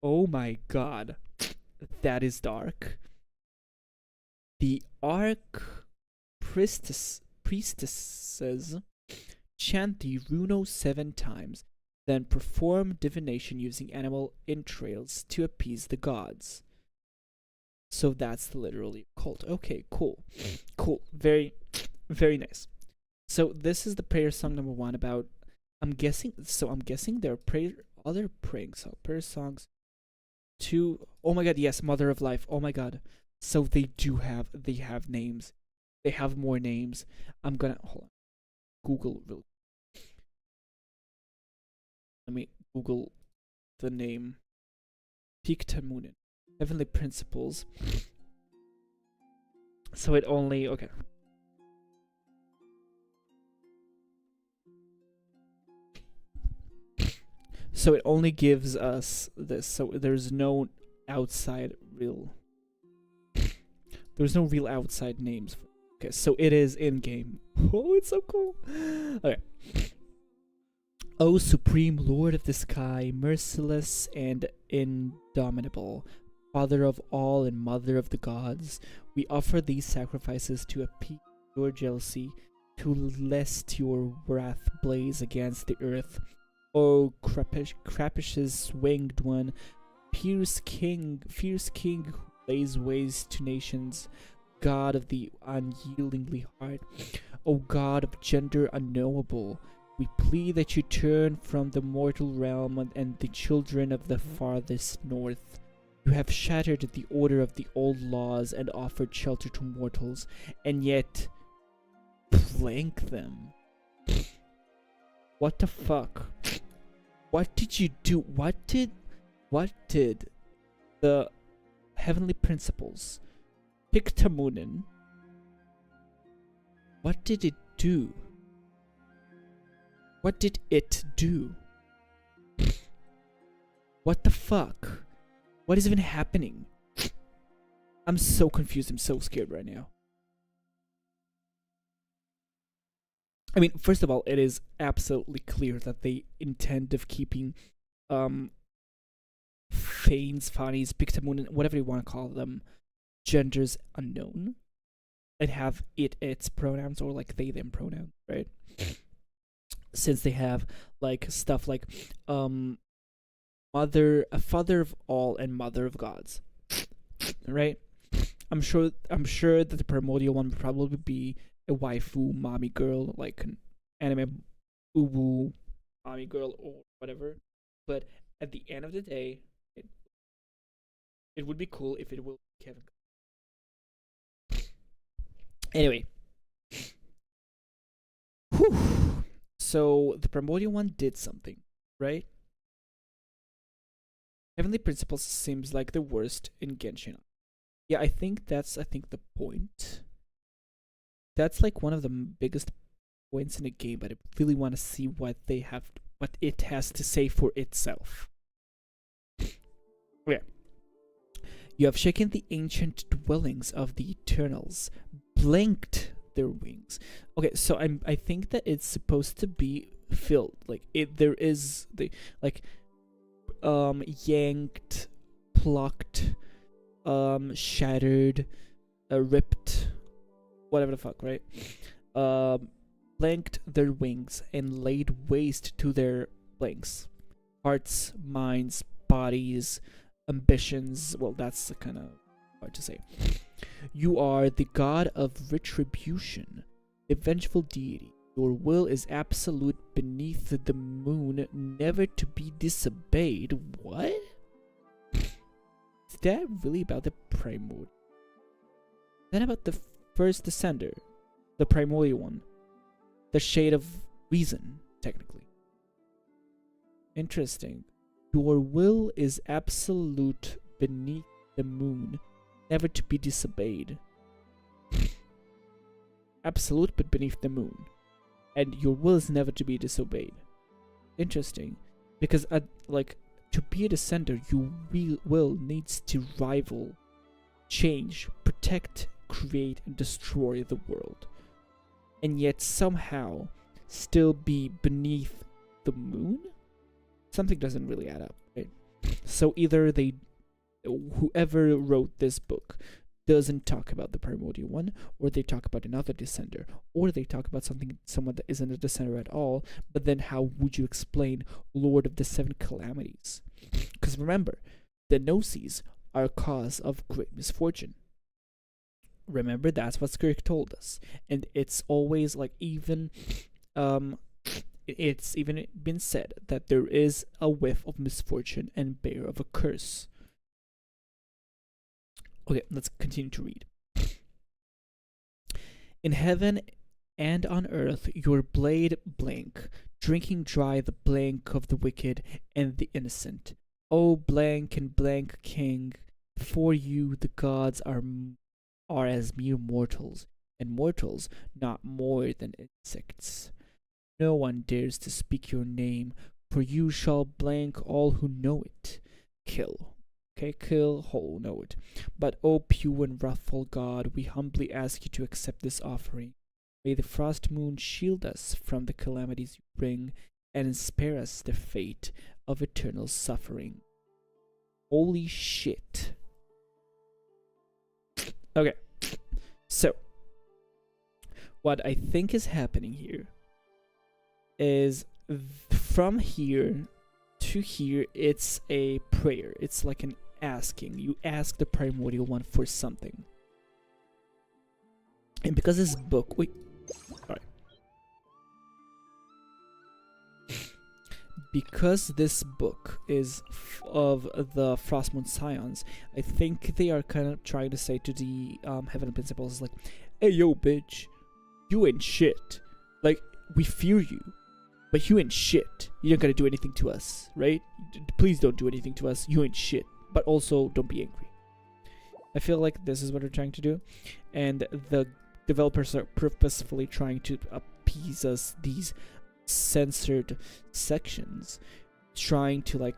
Oh my god. That is dark. The arch priestesses chant the Runo 7 times, then perform divination using animal entrails to appease the gods. So that's literally cult. Okay, cool. Very, very nice. So this is the prayer song number 1 about, I'm guessing there are other prayer songs. 2, oh my god, yes, Mother of Life. Oh my god. So they have names. They have more names. I'm gonna, hold on. Google real. Let me Google the name Piktamunen, heavenly principles. So it only okay. So it only gives us this. So there's no outside real. There's no real outside names. Okay, so it is in game. Oh, it's so cool. Okay. O supreme Lord of the sky, merciless and indomitable, Father of all and Mother of the gods, we offer these sacrifices to appease your jealousy, to lest your wrath blaze against the earth. O Crapish's winged one, fierce king who lays waste to nations, God of the unyieldingly heart, O God of gender unknowable, we plead that you turn from the mortal realm and the children of the farthest north. You have shattered the order of the old laws and offered shelter to mortals, and yet blank them. What the fuck? What did you do? What did the heavenly principles, Piktamunen, what did it do? What did it do? What the fuck? What is even happening? I'm so confused. I'm so scared right now. I mean, first of all, it is absolutely clear that they intend of keeping Fanes, Fanis, Piktamunen, whatever you want to call them, genders unknown, and have its pronouns, or like they them pronouns, right? Since they have like stuff like father of all and mother of gods, right? I'm sure that the primordial one would probably be a waifu, mommy girl, like an anime ubu mommy girl or whatever. But at the end of the day, it would be cool if it will be Kevin. Anyway. Whew. So the primordial one did something, right? Heavenly Principles seems like the worst in Genshin. Yeah, I think that's the point. That's like one of the biggest points in the game, but I really want to see what it has to say for itself. Yeah. You have shaken the ancient dwellings of the Eternals, blanked their wings. Okay, so I think that it's supposed to be filled. Like there is the like yanked, plucked, shattered, ripped, whatever the fuck, right? Blanked their wings and laid waste to their blanks, hearts, minds, bodies, ambitions. Well, that's kind of hard to say. You are the god of retribution, the vengeful deity. Your will is absolute beneath the moon, never to be disobeyed. What? Is that really about the primordial? Is that about the first descender? The primordial one? The shade of reason, technically. Interesting. Your will is absolute beneath the moon, never to be disobeyed. Absolute but beneath the moon. And your will is never to be disobeyed. Interesting. Because like to be a descender, your will needs to rival, change, protect, create, and destroy the world. And yet somehow still be beneath the moon? Something doesn't really add up, right? So either whoever wrote this book doesn't talk about the primordial one, or they talk about another descender, or they talk about someone that isn't a descender at all. But then how would you explain Lord of the Seven Calamities? Because remember, the Gnosis are a cause of great misfortune. Remember, that's what Skirk told us. And it's always like it's even been said that there is a whiff of misfortune and bear of a curse. Okay, let's continue to read. In heaven and on earth your blade blank, drinking dry the blank of the wicked and the innocent. O blank and blank king, for you the gods are as mere mortals, and mortals not more than insects. No one dares to speak your name, for you shall blank all who know it. Kill. Okay, kill whole know it. But O pure and wrathful God, we humbly ask you to accept this offering. May the frost moon shield us from the calamities you bring, and spare us the fate of eternal suffering. Holy shit. Okay, so what I think is happening here is from here to here, it's a prayer. It's like an asking. You ask the primordial one for something. And because this book, wait, sorry. Because this book is of the Frostmoon Scions, I think they are kind of trying to say to the Heavenly Principles, like, hey yo bitch, you ain't shit. Like, we fear you, but you ain't shit. You don't gotta do anything to us, right? Please don't do anything to us. You ain't shit. But also, don't be angry. I feel like this is what they're trying to do. And the developers are purposefully trying to appease us, these censored sections, trying to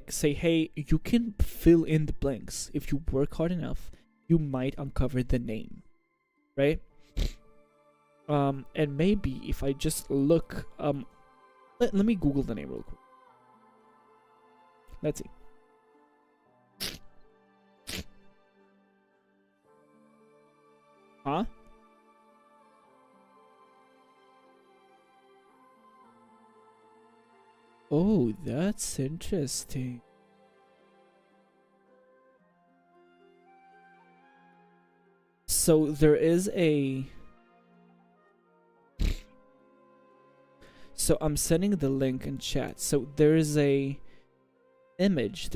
say, hey, you can fill in the blanks. If you work hard enough, you might uncover the name, right? And maybe if I just look, let me Google the name real quick. Let's see. Huh? Oh, that's interesting. So there is a... So I'm sending the link in chat. So there's an image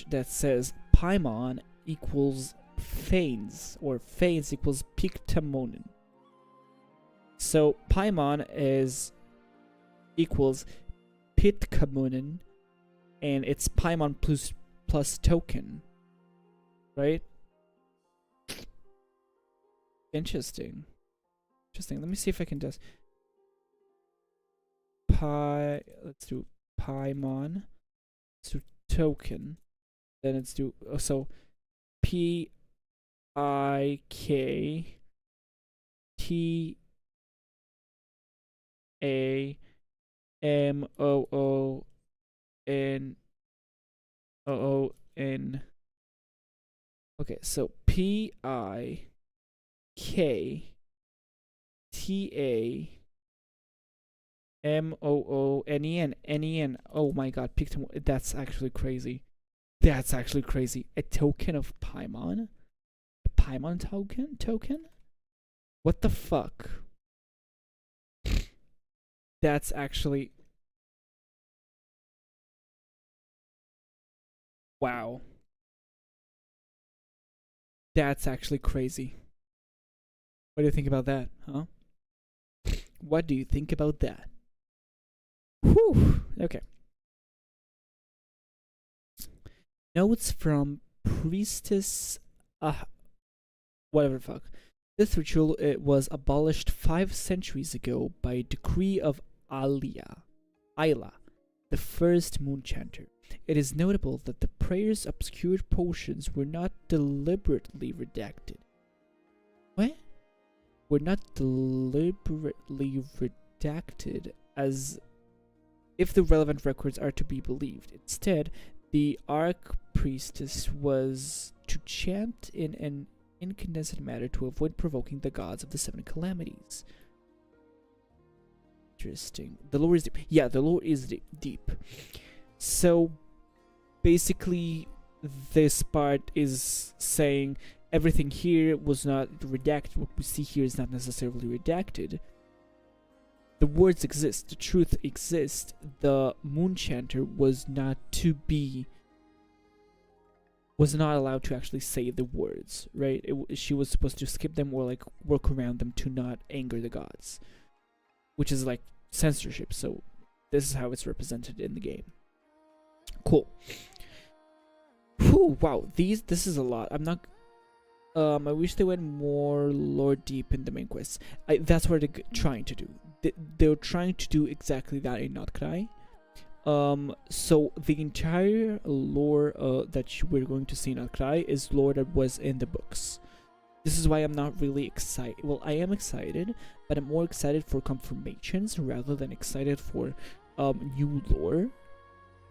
that says Paimon equals Fanes, or Fanes equals Pictamonin. So Paimon equals Pitkamunin, and it's Paimon plus token, right? Interesting. Let me see if I can just let's do Paimon. Let's do token. Then let's do PIKTAMOON. Okay, so PIKTAMOONEN. Oh my god, Pictamon. That's actually crazy. A token of Paimon? A Paimon token? What the fuck? That's actually... Wow. That's actually crazy. What do you think about that, huh? What do you think about that? Whew. Okay. Notes from Priestess... whatever the fuck. This ritual was abolished 5 centuries ago by decree of Ayla, the first moon chanter. It is notable that the prayer's obscured portions were not deliberately redacted. What? Were not deliberately redacted as if the relevant records are to be believed. Instead, the Archpriestess was to chant in an incandescent matter to avoid provoking the gods of the 7 calamities. Interesting. The lore is deep. Yeah, the lore is deep. So, basically, this part is saying everything here was not redacted. What we see here is not necessarily redacted. The words exist. The truth exists. The moon chanter was not allowed to actually say the words, right? She was supposed to skip them or like work around them to not anger the gods, which is like censorship. So this is how it's represented in the game. Cool. Whew, wow, this is a lot. I'm not. I wish they went more lore deep in the main quests. That's what they're trying to do. They're trying to do exactly that in Notcry. So the entire lore that we're going to see in Notcry is lore that was in the books. This is why I'm not really excited. Well, I am excited, but I'm more excited for confirmations rather than excited for new lore.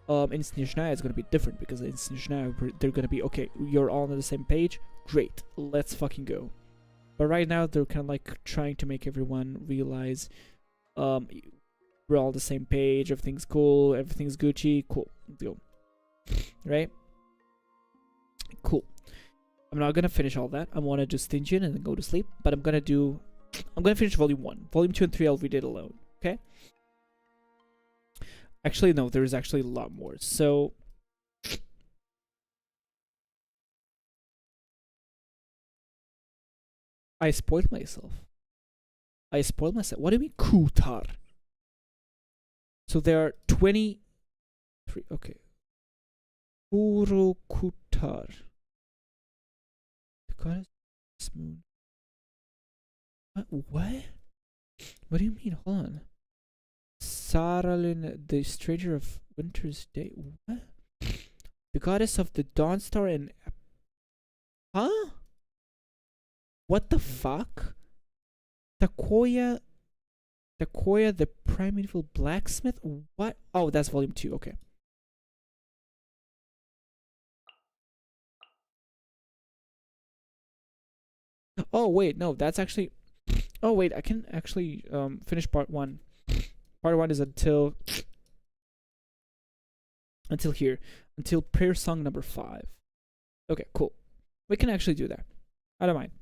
In Snezhnaya it's gonna be different, because in Snezhnaya they're gonna be, okay, you're all on the same page, great, let's fucking go. But right now they're kind of like trying to make everyone realize we're all on the same page, everything's cool, everything's Gucci, cool, go. Right? Cool. I'm not gonna finish all that. I wanna do Stingian and then go to sleep, but I'm gonna finish volume 1. Volume 2 and 3 I'll read it alone, okay? Actually, no, there's actually a lot more. So I spoiled myself. What do you mean Kutar? So there are 23. Okay. Puro Kutar. The goddess moon. What? What do you mean? Hold on. Saralin, the stranger of winter's day. What? The goddess of the dawn star and. Huh? What the fuck? Takoya, the primeval blacksmith? What? Oh, that's volume 2, okay. Oh, wait, no, that's actually. Oh, wait, I can actually finish part 1. Part 1 is until here. Until prayer song number 5. Okay, cool. We can actually do that. I don't mind.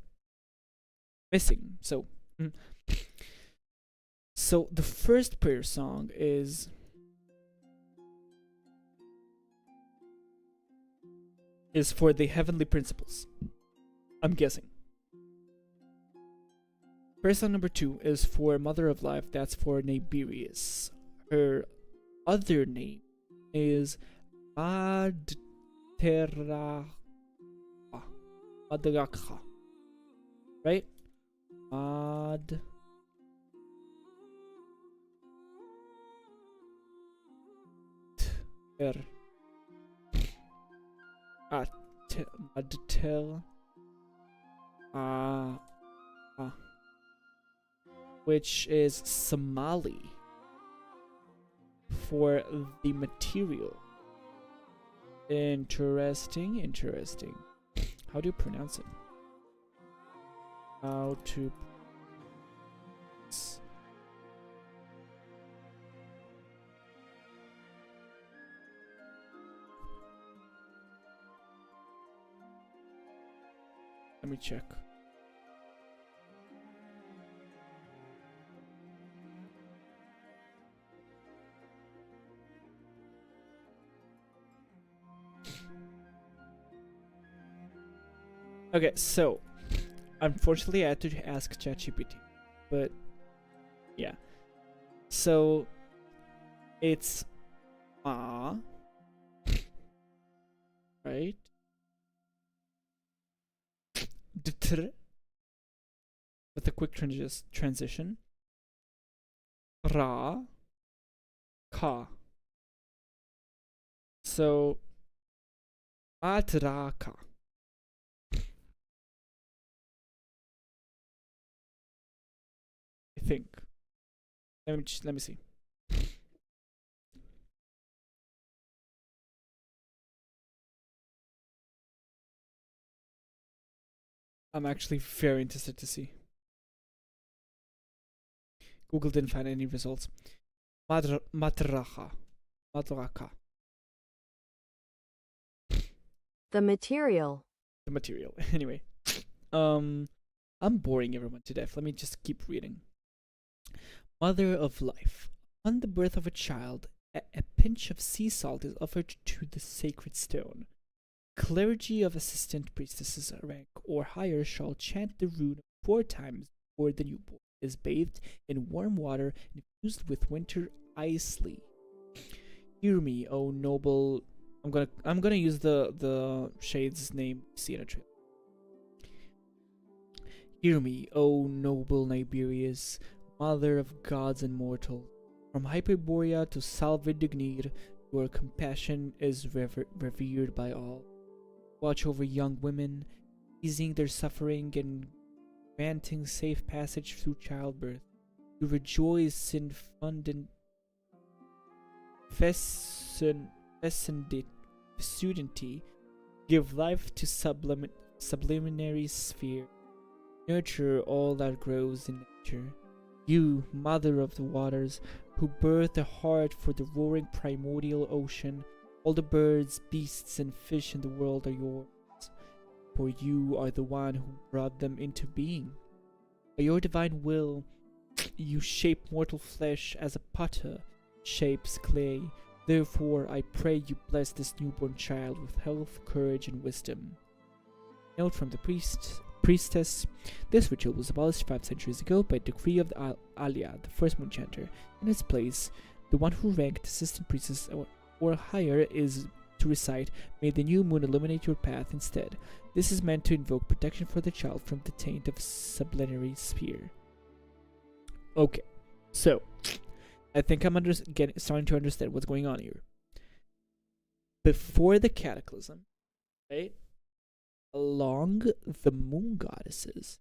Missing. So the first prayer song is for the heavenly principles, I'm guessing. Prayer song number 2 is for Mother of Life. That's for Naberius. Her other name is Madracha. Right? Which is Somali for the material. Interesting. How do you pronounce it? How to. Let me check. Okay, so unfortunately I had to ask ChatGPT, but yeah. So it's right? With a quick transition. Ra ka. So Madraka. I think. Let me see. I'm actually very interested to see. Google didn't find any results. Madraka. The material. The material. Anyway. I'm boring everyone to death. Let me just keep reading. Mother of Life. On the birth of a child, a pinch of sea salt is offered to the sacred stone. Clergy of assistant priestesses rank or higher shall chant the rune 4 times before the newborn is bathed in warm water infused with winter Isley. Hear me, O noble. I'm gonna use the shade's name. See in a trailer. Hear me, O noble Niberius, mother of gods and mortals. From Hyperborea to Salvidignir, your compassion is revered by all. Watch over young women, easing their suffering and granting safe passage through childbirth. You rejoice in fundant fecundity, give life to subliminary sphere, nurture all that grows in nature. You, mother of the waters, who birthed a heart for the roaring primordial ocean, all the birds, beasts, and fish in the world are yours, for you are the one who brought them into being. By your divine will, you shape mortal flesh as a potter shapes clay. Therefore, I pray you bless this newborn child with health, courage, and wisdom. Note from the priestess. This ritual was abolished 5 centuries ago by decree of the Alia, the first moon chanter. In its place, the one who ranked assistant priestess or higher is to recite, "May the new moon illuminate your path" instead. This is meant to invoke protection for the child from the taint of sublunary sphere. Okay, so I think I'm starting to understand what's going on here. Before the cataclysm, right, along the moon goddesses,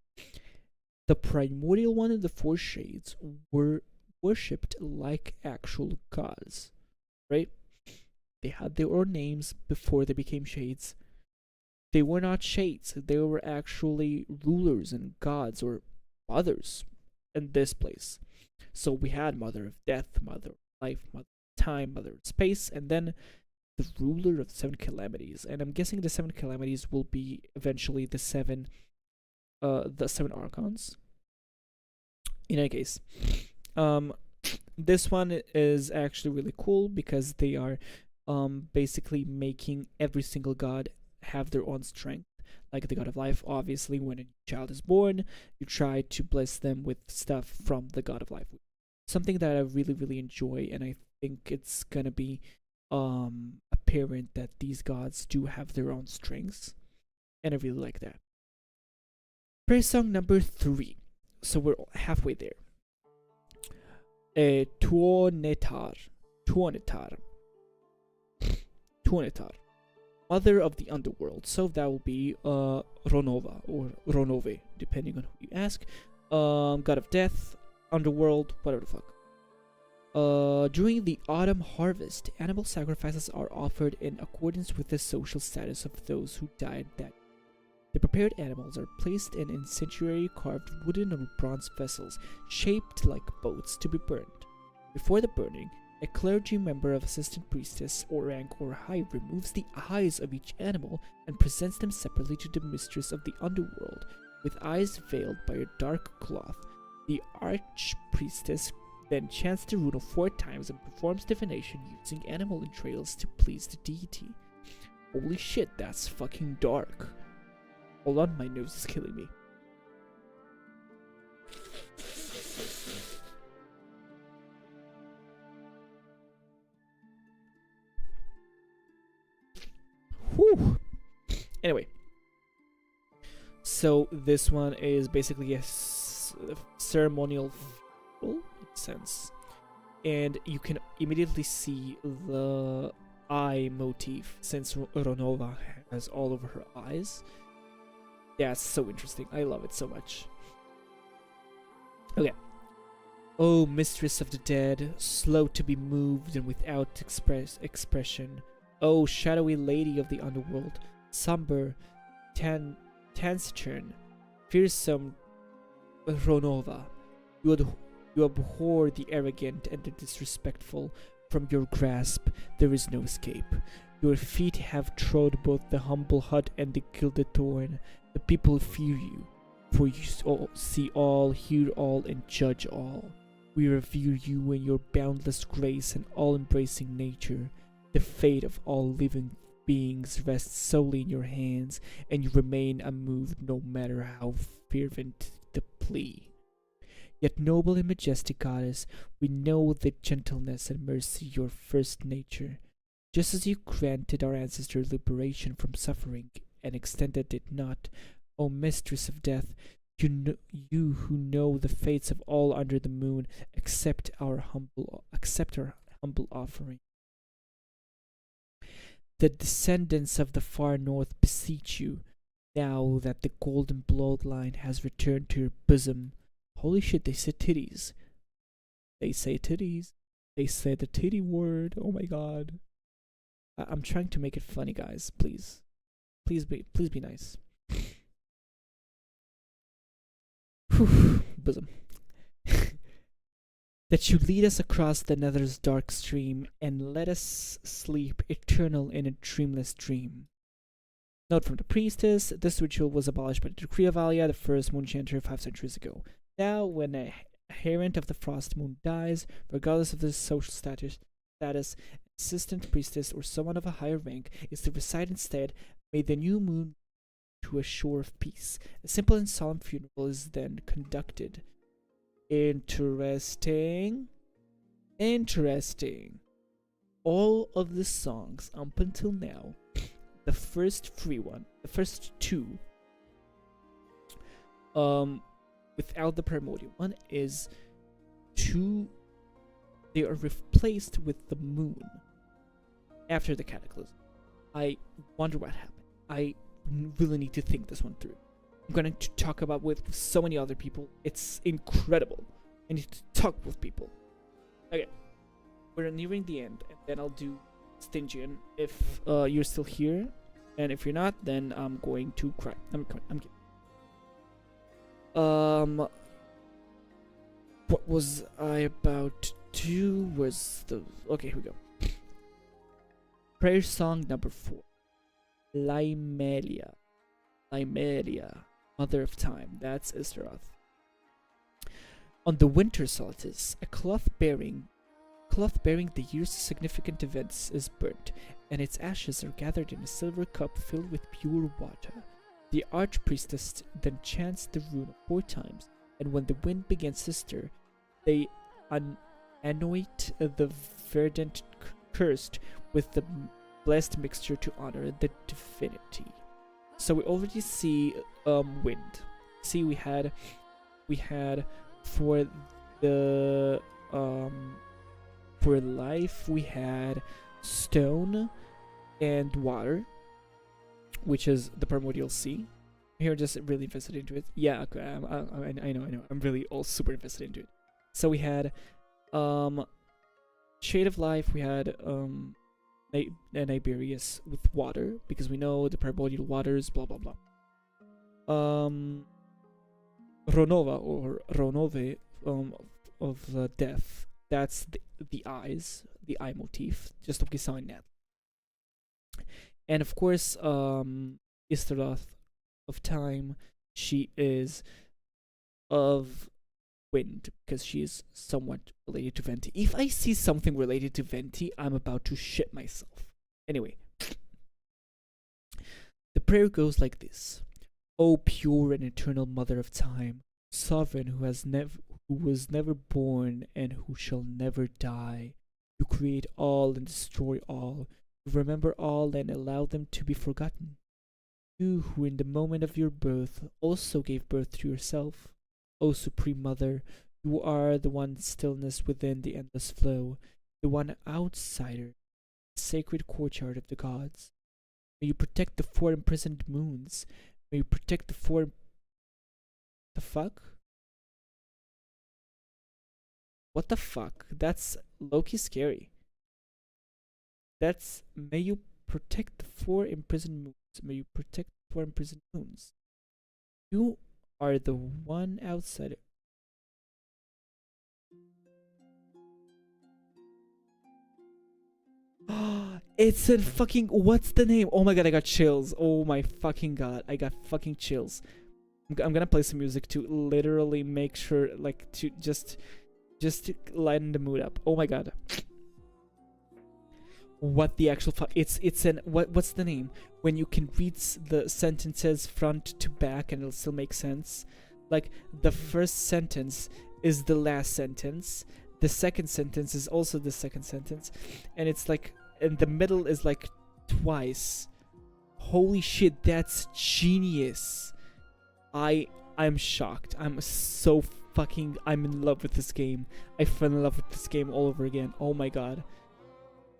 the primordial one and the 4 shades were worshipped like actual gods, right? They had their own names before they became shades. They were not shades, they were actually rulers and gods or mothers in this place. So we had Mother of Death, Mother of Life, Mother of Time, Mother of Space, and then the ruler of the 7 calamities. And I'm guessing the 7 calamities will be eventually the 7 archons. In any case, this one is actually really cool because they are basically making every single god have their own strength. Like the god of life, obviously, when a child is born, you try to bless them with stuff from the god of life. Something that I really, really enjoy, and I think it's gonna be apparent that these gods do have their own strengths, and I really like that. Praise song number 3. So we're halfway there. Tuonetar. Mother of the underworld. So that will be Ronova or Ronove, depending on who you ask. God of death, underworld, whatever the fuck. During the autumn harvest, animal sacrifices are offered in accordance with the social status of those who died that year. The prepared animals are placed in incendiary carved wooden or bronze vessels shaped like boats to be burned. Before the burning, a clergy member of assistant priestess or rank or high removes the eyes of each animal and presents them separately to the mistress of the underworld, with eyes veiled by a dark cloth. The archpriestess then chants the rune 4 times and performs divination using animal entrails to please the deity. Holy shit, that's fucking dark. Hold on, my nose is killing me. Whew. Anyway, so this one is basically a ceremonial sense, and you can immediately see the eye motif since Ronova has all over her eyes. That's so interesting. I love it so much. Okay. Oh, mistress of the dead, slow to be moved and without expression. Oh, shadowy lady of the underworld, somber, taciturn, fearsome Ronova. You abhor the arrogant and the disrespectful. From your grasp, there is no escape. Your feet have trod both the humble hut and the gilded thorn. The people fear you, for you see all, hear all, and judge all. We revere you in your boundless grace and all-embracing nature. The fate of all living beings rests solely in your hands, and you remain unmoved no matter how fervent the plea. Yet noble and majestic goddess, we know that gentleness and mercy your first nature. Just as you granted our ancestors liberation from suffering and extended it not, O mistress of death, you who know the fates of all under the moon, accept our humble offering. The descendants of the far north beseech you, now that the golden bloodline has returned to your bosom. Holy shit, they said titties. They say titties. They said the titty word. Oh my god. I'm trying to make it funny, guys. Please. Please be nice. Whew, bosom. That you lead us across the nether's dark stream and let us sleep eternal in a dreamless dream. Note from the priestess, this ritual was abolished by the decree of Alia, the first moon chanter 5 centuries ago. Now, when a herent of the frost moon dies, regardless of his social status, assistant priestess or someone of a higher rank is to recite instead, "May the new moon to a shore of peace." A simple and solemn funeral is then conducted. Interesting. All of the songs up until now, the first two, without the primordial one, is they are replaced with the moon after the cataclysm. I wonder what happened. I really need to think this one through. I'm going to talk about with so many other people. It's incredible. I need to talk with people. Okay, we're nearing the end, and then I'll do Stygian if you're still here, and if you're not, then I'm going to cry. I'm kidding. What was I about to? Was the okay? Here we go. Prayer song number 4. Limelia, Mother of Time. That's Istaroth. On the winter solstice, a cloth bearing the year's significant events is burnt, and its ashes are gathered in a silver cup filled with pure water. The archpriestess then chants the rune 4 times, and when the wind begins to stir, they anoint the verdant cursed with the blessed mixture to honor the divinity. So we already see wind. See, we had for the for life we had stone and water, which is the primordial sea. Here, just really invested into it. Yeah, okay, I know. I'm really all super invested into it. So we had Shade of Life. We had Iberius with water, because we know the primordial waters, blah blah blah. Ronova or Ronove of death. That's the eyes, the eye motif, just like we saw in that. And of course, Istaroth of time. She is of wind, because she is somewhat related to Venti. If I see something related to Venti, I'm about to shit myself. Anyway, the prayer goes like this: O pure and eternal Mother of Time, sovereign who was never born and who shall never die, you create all and destroy all. You remember all and allow them to be forgotten. You who in the moment of your birth also gave birth to yourself. O Supreme Mother, you are the one stillness within the endless flow, the one outsider, the sacred courtyard of the gods. May you protect the 4 imprisoned moons. May you protect the 4... The fuck? What the fuck? That's low-key scary. That's... May you protect the 4 imprisoned moons. May you protect the 4 imprisoned moons. You are the one outsider. It's a fucking... What's the name? Oh my god, I got chills. Oh my fucking god, I got fucking chills. I'm gonna play some music to literally make sure, like, to just to lighten the mood up. Oh my god. What the actual fuck? It's an... What's the name? When you can read the sentences front to back and it'll still make sense. Like, the first sentence is the last sentence. The second sentence is also the second sentence, and it's like, and the middle is like twice. Holy shit, that's genius. I'm shocked. I'm in love with this game. I fell in love with this game all over again. Oh my god.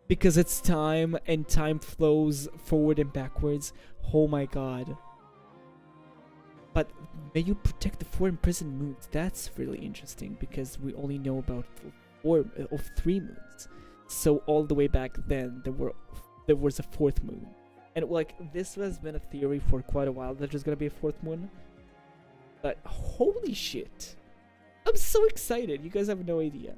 Because it's time, and time flows forward and backwards. Oh my god. But may you protect the 4 imprisoned moons. That's really interesting, because we only know about 3 moons. So all the way back then, there was a 4th moon. And like, this has been a theory for quite a while that there's gonna be a 4th moon. But holy shit. I'm so excited. You guys have no idea.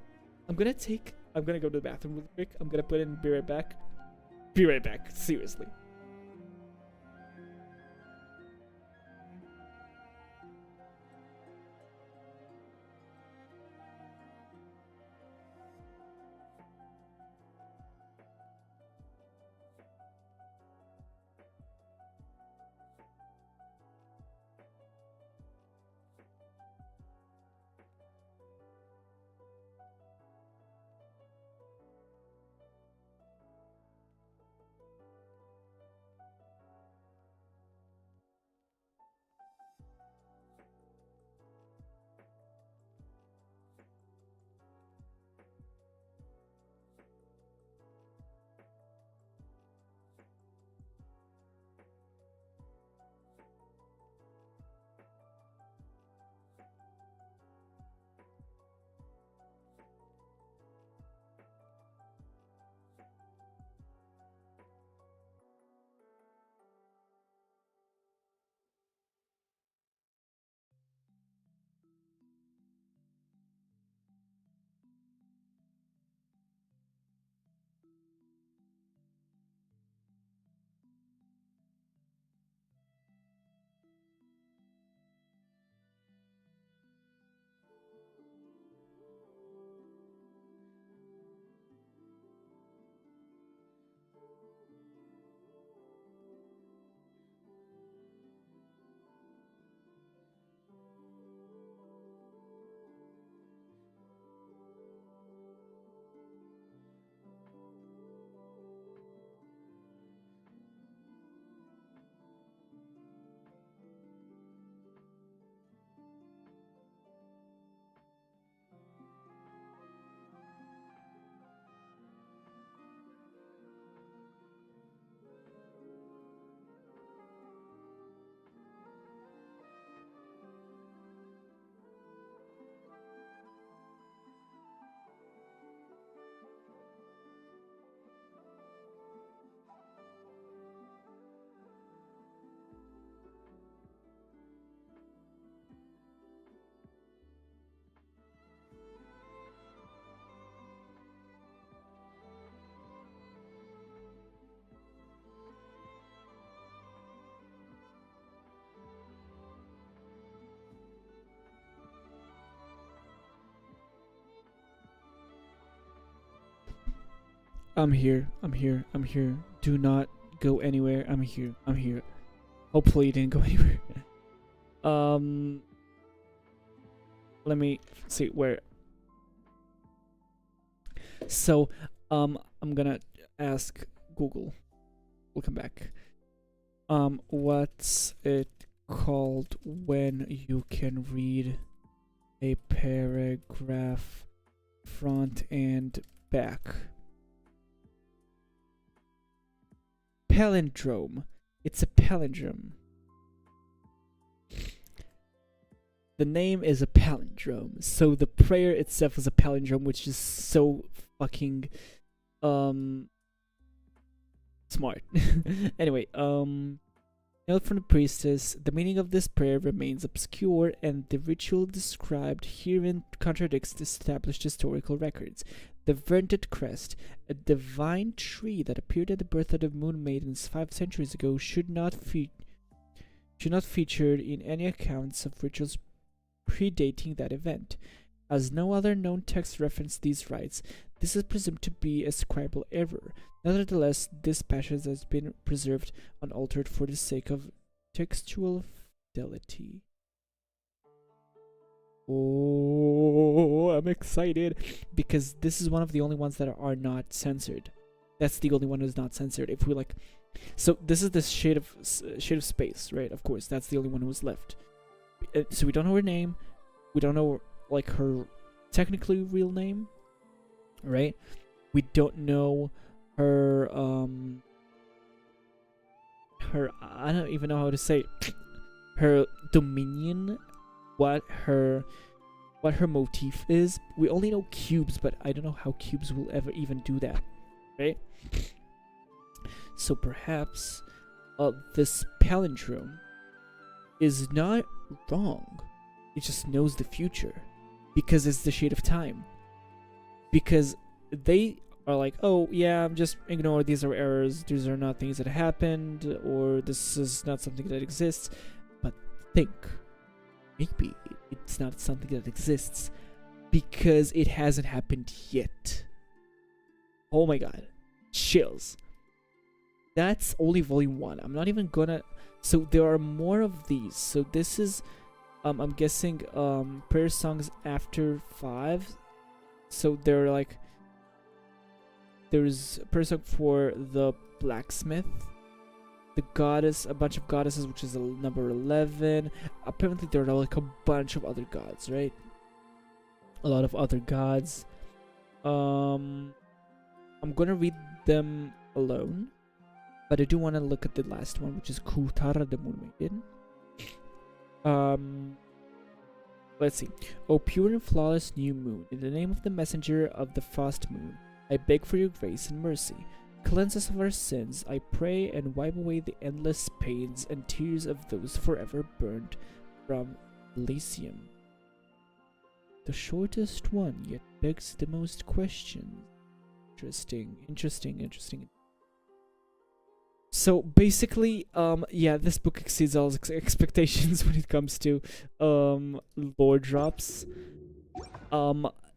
I'm gonna go to the bathroom real quick. I'm gonna put in be right back. Be right back. Seriously. I'm here. Do not go anywhere. I'm here. Hopefully you didn't go anywhere. Let me see where. So, I'm gonna ask Google. We'll come back. What's it called when you can read a paragraph front and back? Palindrome. It's a palindrome. The name is a palindrome. So the prayer itself is a palindrome, which is so fucking smart. Anyway, note from the priestess, the meaning of this prayer remains obscure, and the ritual described herein contradicts the established historical records. The Vented Crest, a divine tree that appeared at the birth of the Moon Maidens 5 centuries ago, should not feature in any accounts of rituals predating that event. As no other known text reference these rites, this is presumed to be a scribal error. Nevertheless, this passage has been preserved unaltered for the sake of textual fidelity. Oh, I'm excited because this is one of the only ones that are not censored. That's the only one who's not censored. If we like, so this is the shade of space, right? Of course, that's the only one who's left. So we don't know her name. We don't know like her technically real name, right? We don't know her I don't even know how to say it. Her dominion, what her motif is. We only know cubes, but I don't know how cubes will ever even do that, right? So perhaps this palindrome is not wrong. It just knows the future because it's the shade of time. Because they are like, oh yeah, just ignore, these are errors, these are not things that happened, or this is not something that exists. But think, maybe it's not something that exists because it hasn't happened yet. Oh my god, chills. That's only volume 1. I'm not even gonna, so there are more of these. So this is I'm guessing prayer songs after 5. So they're like, there's a prayer song for the blacksmith, the goddess, a bunch of goddesses, which is number 11. Apparently there are like a bunch of other gods, right? A lot of other gods. I'm gonna read them alone, but I do want to look at the last one, which is Kutara the Moon Maiden. Let's see. O pure and flawless new moon, in the name of the messenger of the frost moon, I beg for your grace and mercy. Cleanse us of our sins, I pray, and wipe away the endless pains and tears of those forever burned from Elysium. The shortest one, yet begs the most questions. Interesting. So basically, yeah, this book exceeds all expectations when it comes to lore drops.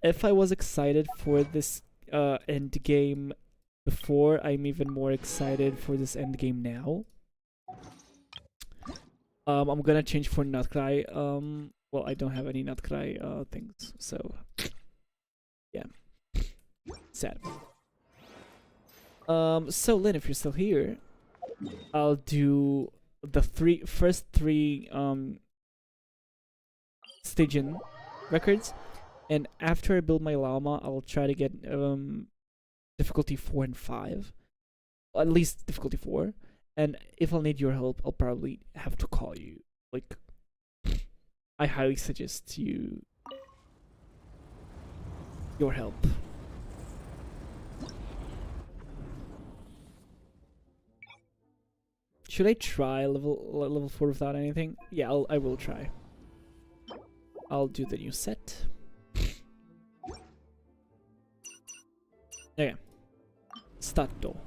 If I was excited for this end game before, I'm even more excited for this end game now. I'm gonna change for Nutcry. Well, I don't have any Nutcry things, so yeah, sad. So Lynn, if you're still here, I'll do the first three Stygian records, and after I build my llama, I'll try to get difficulty 4 and 5, at least difficulty 4. And if I'll need your help, I'll probably have to call you. Like, I highly suggest your help. Should I try level 4 without anything? Yeah, I will try. I'll do the new set. Okay. Stato.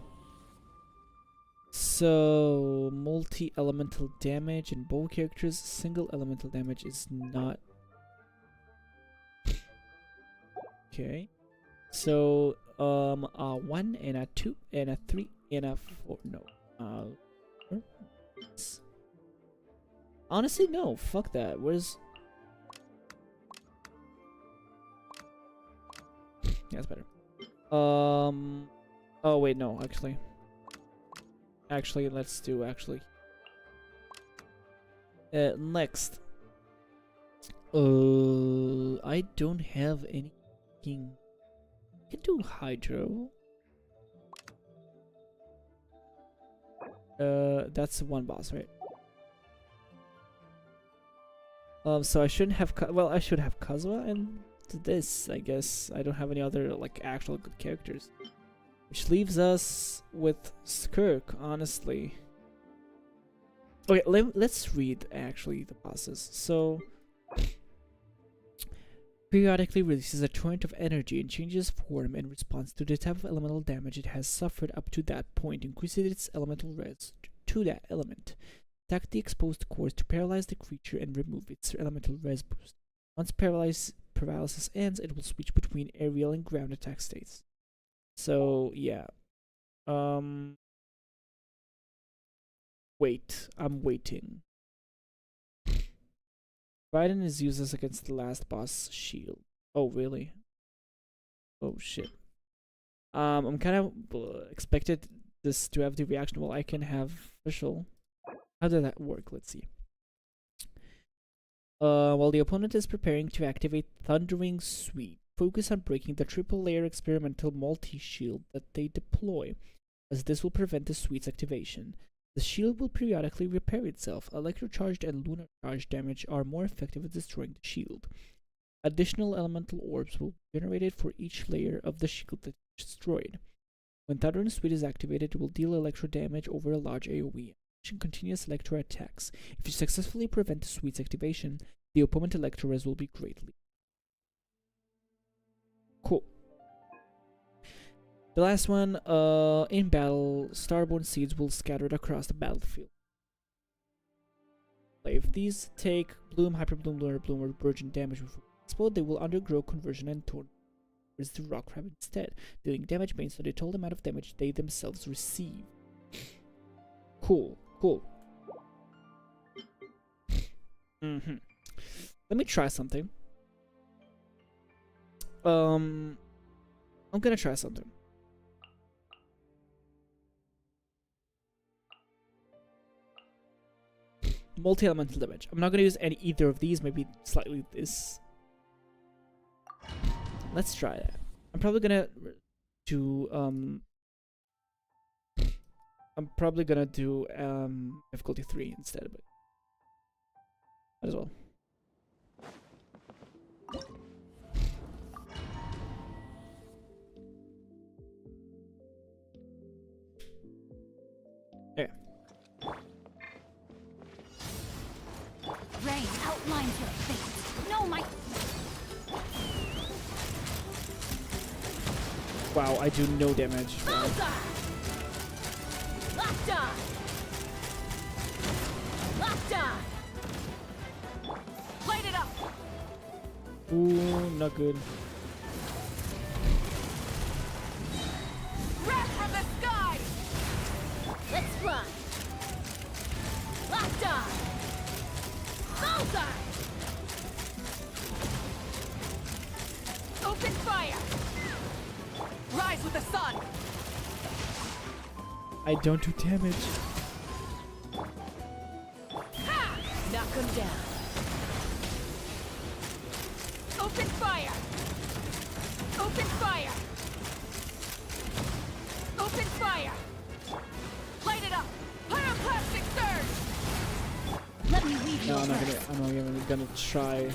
So multi-elemental damage in both characters. Single elemental damage is not. Okay. So a 1 and a 2 and a 3 and a 4. No. Honestly, no. Fuck that. Where's? Yeah, that's better. Oh wait, no. Actually, let's do next. I don't have anything. I can do hydro. That's one boss, right? So I shouldn't have. Well, I should have Kazuha and this. I guess I don't have any other like actual good characters, which leaves us with Skirk. Honestly. Okay, let's read actually the bosses. So. Periodically releases a torrent of energy and changes form in response to the type of elemental damage it has suffered up to that point, increasing its elemental res to that element. Attack the exposed cores to paralyze the creature and remove its elemental res boost. Once paralysis ends, it will switch between aerial and ground attack states. So yeah. Wait, I'm waiting. Biden is useless against the last boss shield. Oh, really? Oh, shit. I'm kind of expected this to have the reaction. Well, I can have official. How did that work? Let's see. While the opponent is preparing to activate Thundering Sweep, focus on breaking the triple layer experimental multi-shield that they deploy, as this will prevent the suite's activation. The shield will periodically repair itself. Electrocharged and lunar charge damage are more effective at destroying the shield. Additional elemental orbs will be generated for each layer of the shield that is destroyed. When Thundering Sweep is activated, it will deal electro damage over a large AoE. Continuous electro attacks. If you successfully prevent the suite's activation, the opponent electro res will be greatly. Cool. The last one, in battle, starborn seeds will scatter across the battlefield. If these take bloom, hyper bloom, lunar bloom, or virgin damage before explode, they will undergo conversion and turn towards the rock crab instead, dealing damage based on the total amount of damage they themselves receive. Cool. Cool. Let me try something. I'm gonna try something. Multi-elemental damage. I'm not gonna use either of these. Maybe slightly this. Let's try that. I'm probably gonna do difficulty 3 instead, but might as well. Okay. Rain outlines your fate. No, my. Wow, I do no damage. Wow. Locked on! Locked on! Light it up! Ooh, not good. Wrap from the sky! Let's fly! Locked on! Bullseye! Open fire! Rise with the sun! I don't do damage. Ha! Knock him down. Open fire! Open fire! Open fire! Light it up! Pyroclastic surge! Let me leave you. No, I'm not even gonna try.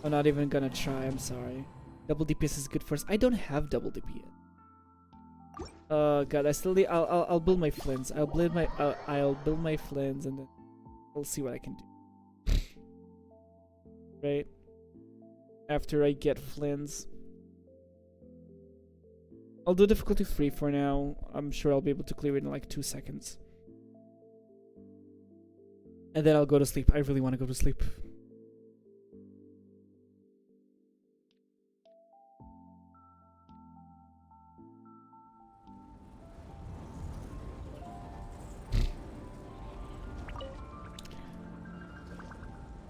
I'm not even gonna try. I'm sorry. Double DPS is good for us. I don't have double DPS. God, I still need. I'll build my flints. I'll build my flints, and then I'll see what I can do. Right after I get flints, I'll do difficulty 3 for now. I'm sure I'll be able to clear it in like 2 seconds, and then I'll go to sleep. I really want to go to sleep.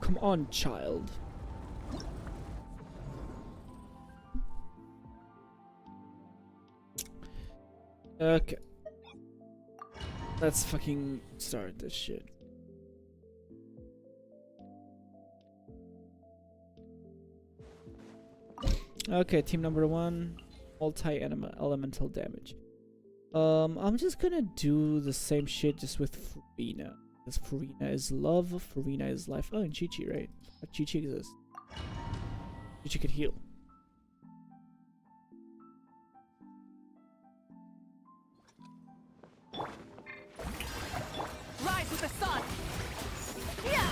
Come on, child. Okay. Let's fucking start this shit. Okay, team number 1, multi-elemental damage. I'm just gonna do the same shit just with Farina. Because Farina is love, Farina is life. Oh, and Chi-Chi, right? Chi-Chi exists. Chi-Chi can heal. Rise with the sun! Yeah!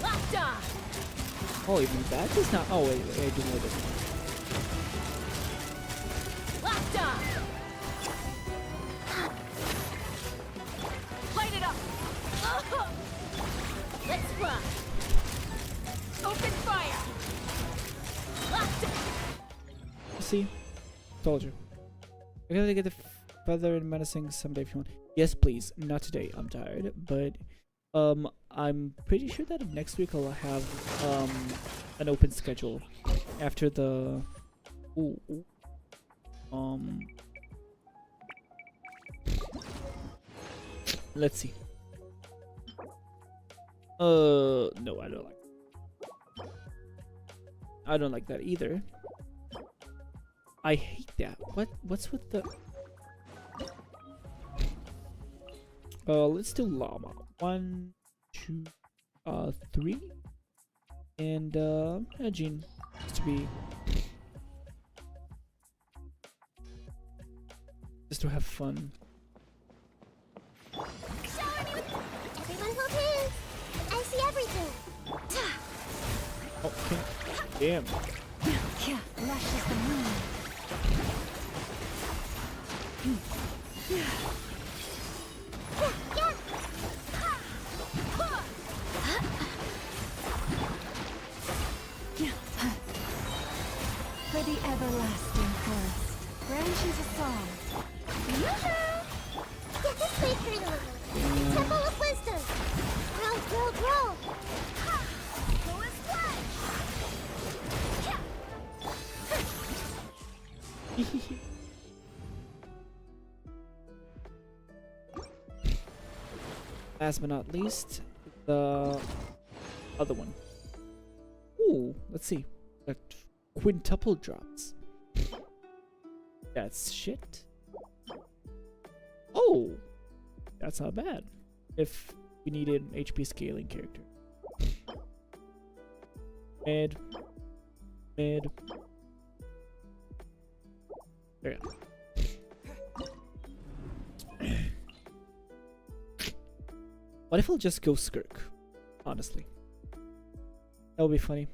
Locked on! Oh, even that is not. Oh, wait, I do know this. Locked on! Light it up! Let's fly! Open fire! Locked on! See? Told you. We're gonna get the feather and menacing someday if you want. Yes, please. Not today. I'm tired, but I'm pretty sure that next week I'll have an open schedule after the ooh, ooh. Let's see. No, I don't like that either. I hate that. What's with the let's do llama. 1, 2, 3. And Jean just to have fun. Shower me with... Everyone hold hands. I see everything. Okay. Damn. Yeah, lush as the moon. For the everlasting forest, branches a song. Get this way, Colonel. Temple of Wisdom. Grow, grow, grow. Go and splash. Last but not least, the other one. Ooh, let's see. A quintuple drops. That's shit. Oh, that's not bad. If we needed an HP scaling character. Mid. There we go. What if I'll just go Skirk? Honestly. That would be funny.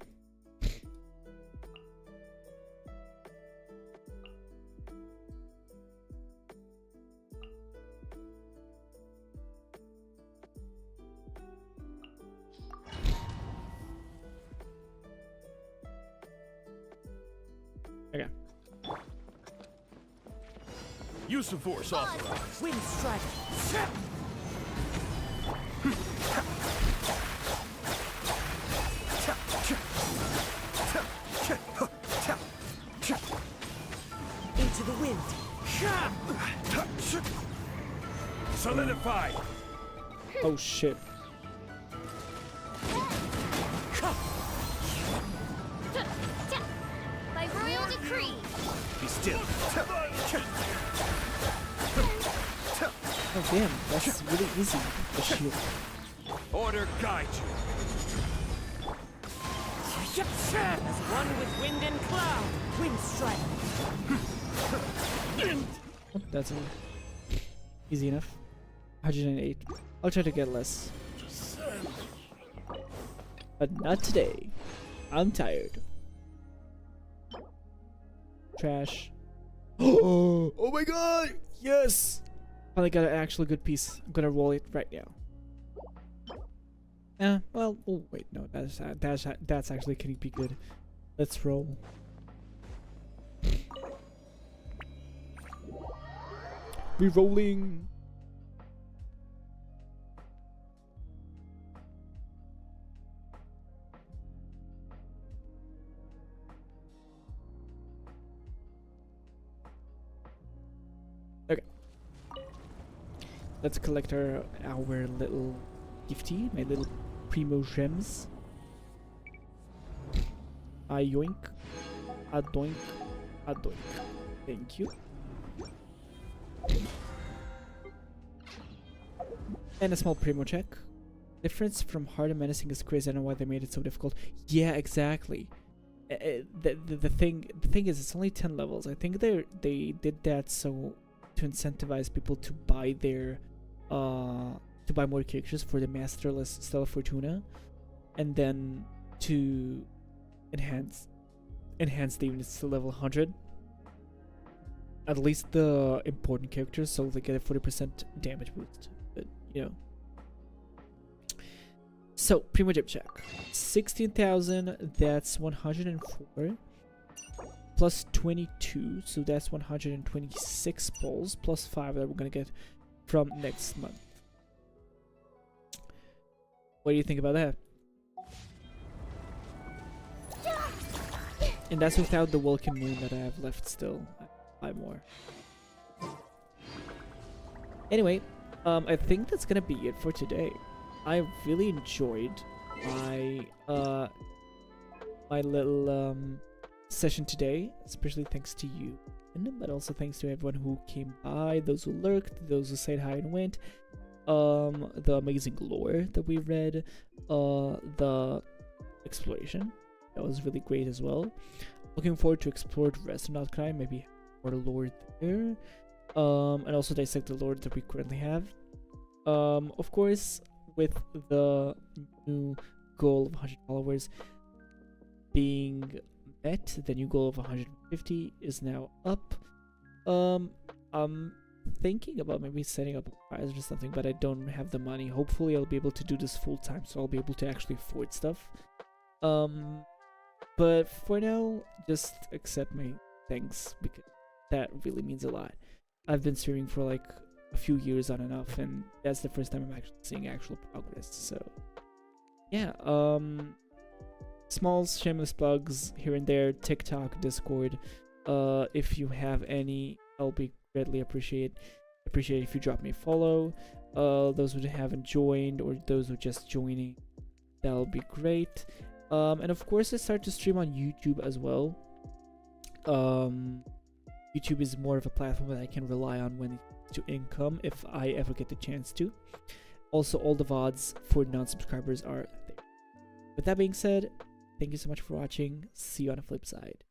Okay. Use of force authorized. Wind strike. Into the wind. Solidified. Oh shit. By royal decree. Be still. Oh damn, that's really easy. The shield. Order guide you. As one with wind and cloud. Wind strike. Oh, that's easy enough. 108. I'll try to get less. But not today. I'm tired. Trash. Oh my god! Yes! Finally got an actual good piece. I'm gonna roll it right now. Well, oh wait, no, that's actually can be good. Let's roll. Re-rolling. Okay. Let's collect our little gifty, my little primo gems. I yoink. A doink. A doink. Thank you. And a small primo check. Difference from hard and menacing is crazy. I don't know why they made it so difficult. Yeah, exactly. The thing is, it's only 10 levels. I think they did that so to incentivize people to buy their to buy more characters for the masterless Stella Fortuna, and then to enhance the units to level 100. At least the important characters, so they get a 40% damage boost. But, you know. So, primo gem check. 16,000, that's 104. Plus 22, so that's 126 pulls. Plus 5 that we're gonna get from next month. What do you think about that? And that's without the Vulcan Moon that I have left still. 5 more. Anyway, I think that's gonna be it for today. I really enjoyed my my little session today, especially thanks to you, but also thanks to everyone who came by, those who lurked, those who said hi and went, the amazing lore that we read, the exploration that was really great as well. Looking forward to explore the rest of Notcry, maybe more lore there, and also dissect the lore that we currently have. Of course, with the new goal of 100 followers being met, the new goal of 150 is now up. I'm thinking about maybe setting up a prize or something, but I don't have the money. Hopefully I'll be able to do this full time, so I'll be able to actually afford stuff. But for now, just accept my thanks, because that really means a lot. I've been streaming for like a few years on and off, and that's the first time I'm actually seeing actual progress. So yeah, small shameless plugs here and there, TikTok, Discord. If you have any, I'll be greatly appreciate if you drop me a follow. Those who haven't joined or those who are just joining, that'll be great. And of course I start to stream on YouTube as well. YouTube is more of a platform that I can rely on when it comes to income, if I ever get the chance to. Also, all the VODs for non-subscribers are there. With that being said, thank you so much for watching. See you on the flip side.